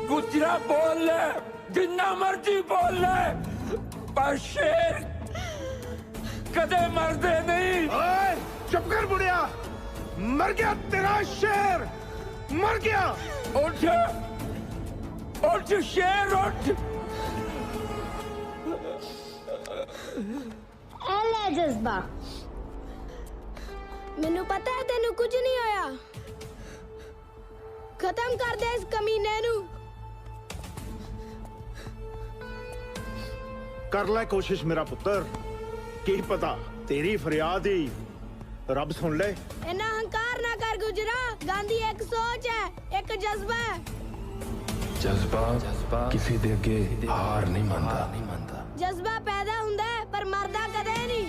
ਗੁਜਰਾ, ਬੋਲ ਲੈ ਜਿੰਨਾ ਮਰਜੀ ਬੋਲ ਲੈ, ਪਰ ਸ਼ੇਰ ਕਦੇ ਮਰਦੇ ਨਹੀਂ। ਓਏ ਚੁੱਪ ਕਰ ਬੁੜਿਆ, ਮਰ ਗਿਆ ਤੇਰਾ ਸ਼ੇਰ, ਮਰ ਗਿਆ। ਉੱਠ ਉੱਠ ਸ਼ੇਰ ਉੱਠ। ਐ ਜਜ਼ਬਾ, ਮੈਨੂੰ ਪਤਾ ਹੈ ਤੈਨੂੰ ਕੁਝ ਨਹੀਂ ਹੋਇਆ। ਖਤਮ ਕਰ ਦੇ ਇਸ ਕਮੀਨੇ ਨੂੰ। ਕਰ ਲੈ ਕੋਸ਼ਿਸ਼ ਮੇਰਾ ਪੁੱਤਰ, ਕੀ ਪਤਾ ਤੇਰੀ ਫਰਿਆਦ ਹੀ ਰੱਬ ਸੁਣ ਲੈ। ਇੰਨਾ ਹੰਕਾਰ ਨਾ ਕਰ ਗੁਜਰਾ, ਗਾਂਧੀ ਇੱਕ ਸੋਚ ਹੈ, ਇੱਕ ਜਜ਼ਬਾ ਹੈ। ਜਜ਼ਬਾ ਕਿਸੇ ਦੇ ਅੱਗੇ ਹਾਰ ਨਹੀਂ ਮੰਨਦਾ। ਜਜ਼ਬਾ ਪੈਦਾ ਹੁੰਦਾ ਹੈ ਪਰ ਮਰਦਾ ਕਦੇ ਨਹੀਂ।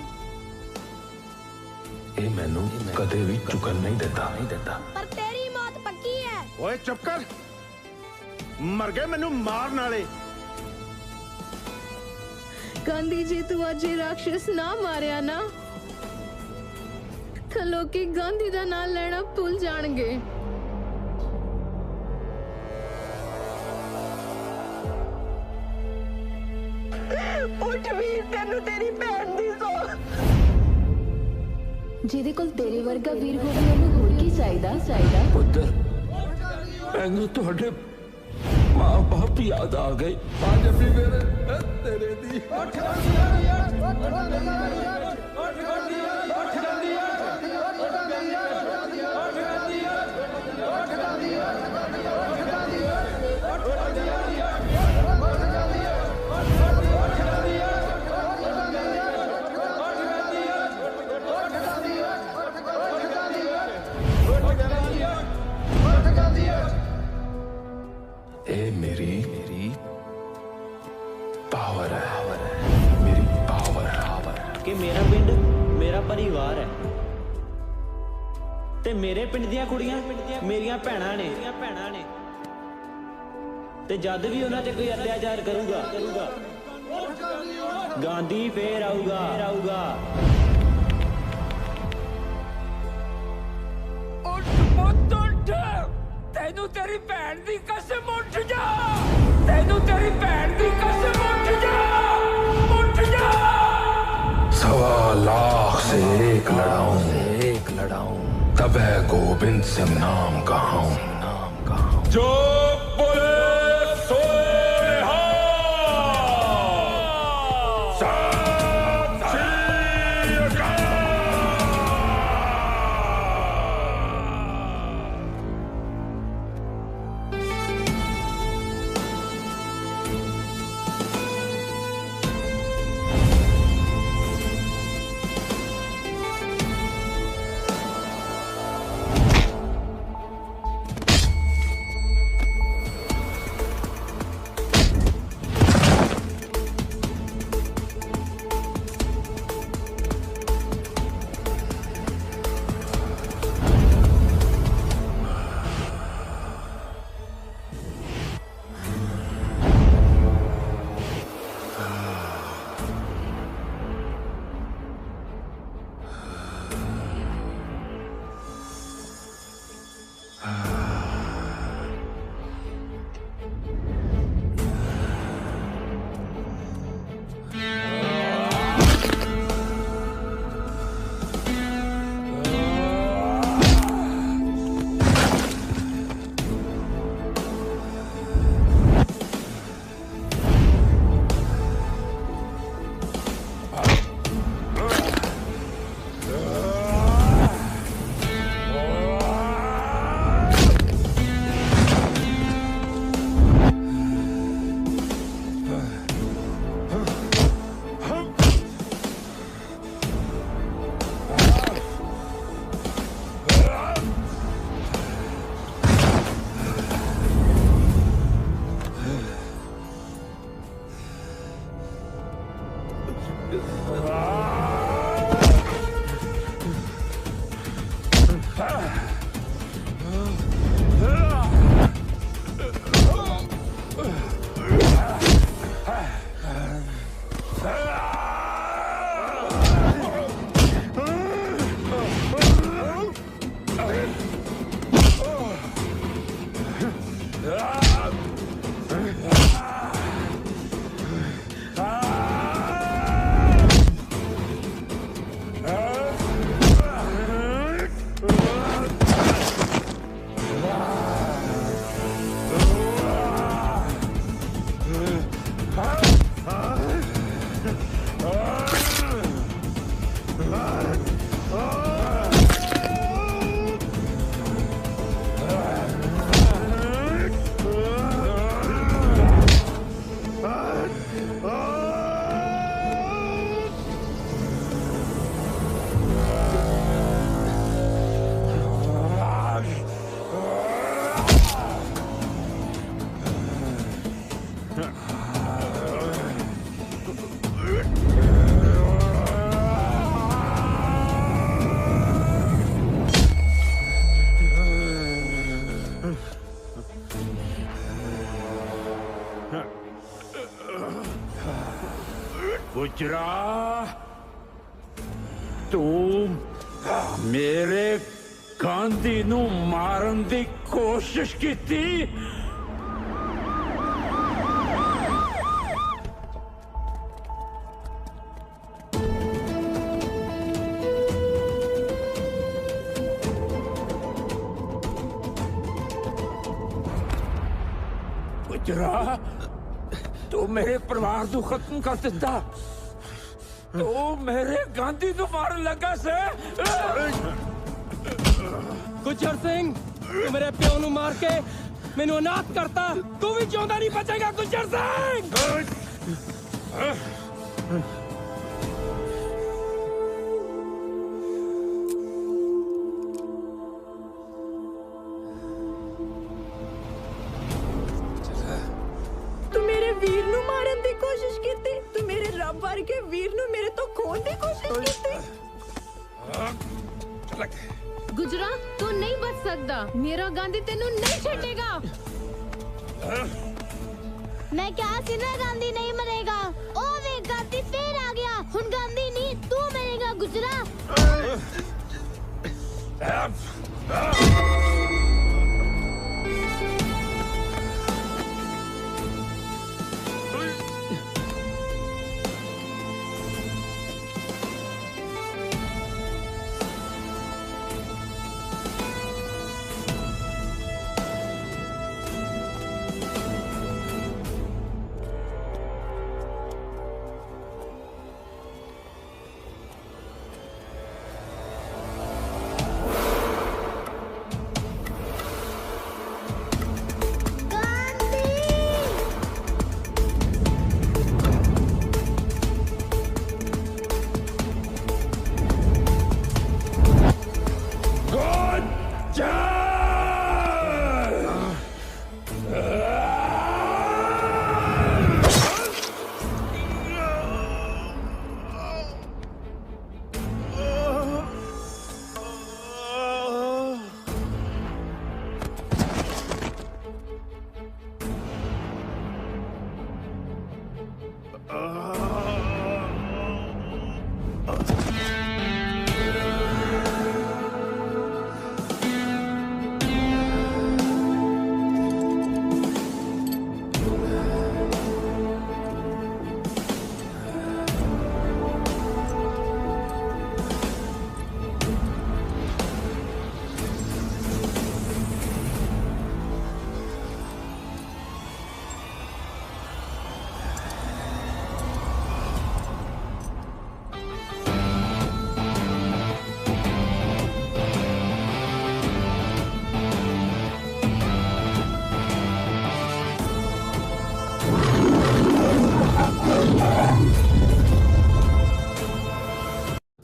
ਇਹ ਮੈਨੂੰ ਕਦੇ ਵੀ ਝੁਕਣ ਨਹੀਂ ਦਿੰਦਾ। ਪਰ ਤੇਰੀ ਮੌਤ ਪੱਕੀ ਹੈ। ਓਏ ਚੁੱਪ ਕਰ, ਮਰ ਗਏ ਮੈਨੂੰ ਮਾਰਨ ਵਾਲੇ। ਗਾਂਧੀ ਜੀ, ਤੂੰ ਅੱਜ ਇਹ ਰਾਖਸ਼ ਨਾ ਮਾਰਿਆ ਨਾ, ਤਾਂ ਲੋਕੀ ਗਾਂਧੀ ਦਾ ਨਾਮ ਲੈਣਾ ਭੁੱਲ ਜਾਣਗੇ। ਉੱਠ ਵੀਰ, ਤੈਨੂੰ ਤੇਰੀ ਭੈਣ ਦੀ ਸੋ। ਜਿਹਦੇ ਕੋਲ ਤੇਰੇ ਵਰਗਾ ਵੀਰ ਹੋਵੇ ਉਹਨੂੰ ਹੋਰ ਕੀ ਚਾਹੀਦਾ। ਪੁੱਤਰ, ਮੈਨੂੰ ਤੁਹਾਡੇ ਮਾਂ बाप याद आ गई आज भी मेरे तेरे दी ए मेरी पावर है मेरी पावर कि मेरा पिंड मेरा परिवार है ते मेरे पिंड दियां कुड़ियां मेरियां भैणां ने ते जद भी उन्हां ते कोई अत्याचार करूगा गांधी फेर आऊगा तेनू तेरी भैन दी कसम उठ जा तेनू तेरी भैन दी कसम उठ जा 1.25 लाख से एक लड़ाऊं तब है गोविंद सिंह नाम कहाऊं जो बोले सो रहा गुजरा तू मेरे गांधी नू मारन दी कोशिश कीती गुजरा तू मेरे परिवार को खत्म कर दिता तू मेरे गांधी को मारन लगा से गुजर सिंह तू मेरे प्यो नु मार के मैनू अनाथ करता तू भी जिंदा नहीं बचेगा गुजर सिंह। तू मेरे वीर नु मारन दी कोशिश कीती तू मेरे रब वर्गे वीर नु मेरे तो खोन दी कोशिश कीती। गुजरा तू नहीं बच सकता मेरा गांधी तेनू नहीं छेड़ेगा। मैं क्या सी ना गांधी नहीं मरेगा ओ वे गांधी फिर आ गया हुन गांधी नहीं तू मरेगा गुजरा।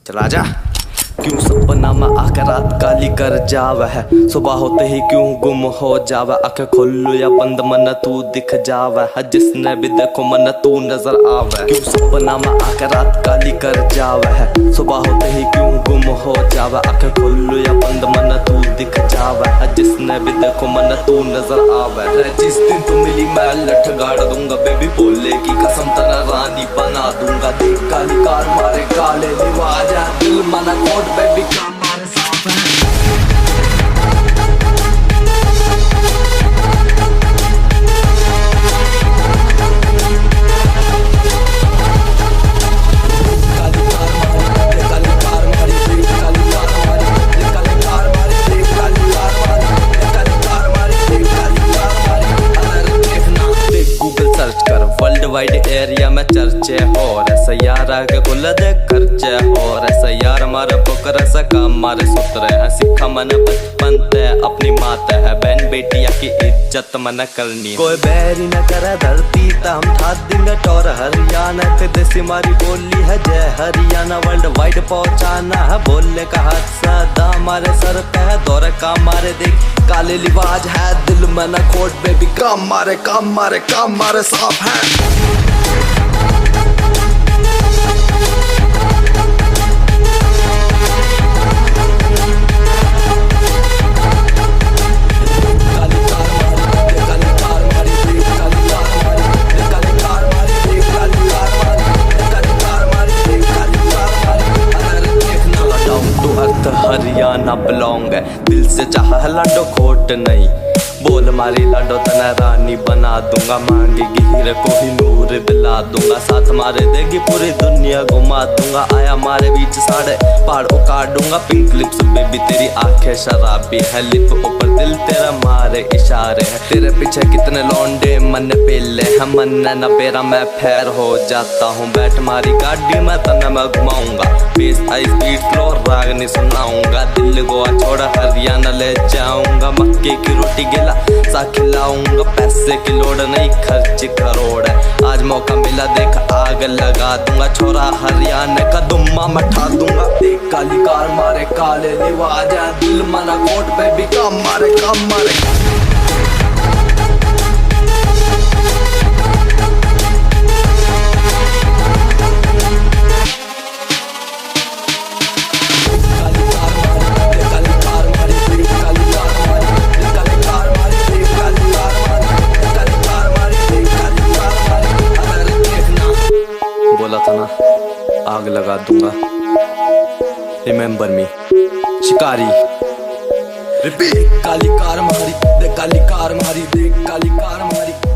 चला जा क्यों सपना में आकर रात काली कर जावे है सुबह होते ही क्यों गुम हो जावे आंखें खोलो या बंद मन तू दिख जावे है जिसने भी देखो मन तू नजर आवे क्यों सपना में आकर रात काली कर जावे है सुबह होते ही क्यों गुम हो जावे आंखें खोलो या बंद मन तू दिख जावे है जिसने भी देखो मन तू नजर आवे जिस दिन तू मिली मैं लठ गाड़ दूंगा बेबी बोले की कसम तेरा रानी बना दूंगा देख काली कार मारे काले लिवाज दिल मना कोट बेबी का मारे साफ है वर्ल्ड वाइड एरिया में चर्चे हो ऐसा यार आगे खुल दे खर्चे हो ऐसा यार हमारे पोकर ऐसा काम मारे सुतरे हैं सिखा मन बचपन ते अपनी मात है बहन बेटिया की इज्जत मन करनी कोई बैरी न करे धरती ता हम ठा देंगे टोर हरियाणा ते देसी मारी बोली है जय हरियाणा वर्ल्ड वाइड पहुंचाना है बोलने का हाथ सदा हमारे सर पे है दौरे काम मारे देख काले लिबाज है दिल में न खोट बेबी काम मारे साफ है हरियाणा बिलोंग है दिल से चाह लाडो खोट नहीं बोल मारी लाडो तना रानी बना दूंगा मांगेगी हीरे को ही नूर भी दिला दूंगा, साथ मारे देगी पूरी दुनिया घुमा दूंगा। आया मारे बीच साढ़े पहाड़ उकाड़ दूंगा, पिंक लिप्स बेबी तेरी आंखें शराबी है, लिप ऊपर दिल तेरा मारे इशारे हैं, तेरे पीछे कितने लौंडे मन पेले हैं, मन न बेरा मैं फैर हो जाता हूँ, बैठ मारी गाड़ी मैं तने मैं घुमाऊंगा, बेस हाई स्पीड स्लो राग नहीं सुनाऊंगा, दिल गोवा छोड़ा हरियाणा ले जाऊंगा, मक्के की रोटी गिला सा खिलाऊंगा, पैसे की लोड़ नहीं खर्च करोड़ है, आज मौका मिला देख आग लगा दूंगा, छोरा हरियाणा का दुम्मा मठा दूंगा, देख काली कार मारे काले लिवाज है, दिल मना कोट बेबी काम मारे काम मारे। बोला था ना आग लगा दूंगा, रिमेम्बर मी शिकारी। रिपीट काली कार मारी, देख काली कार मारी, देख काली कार मारी।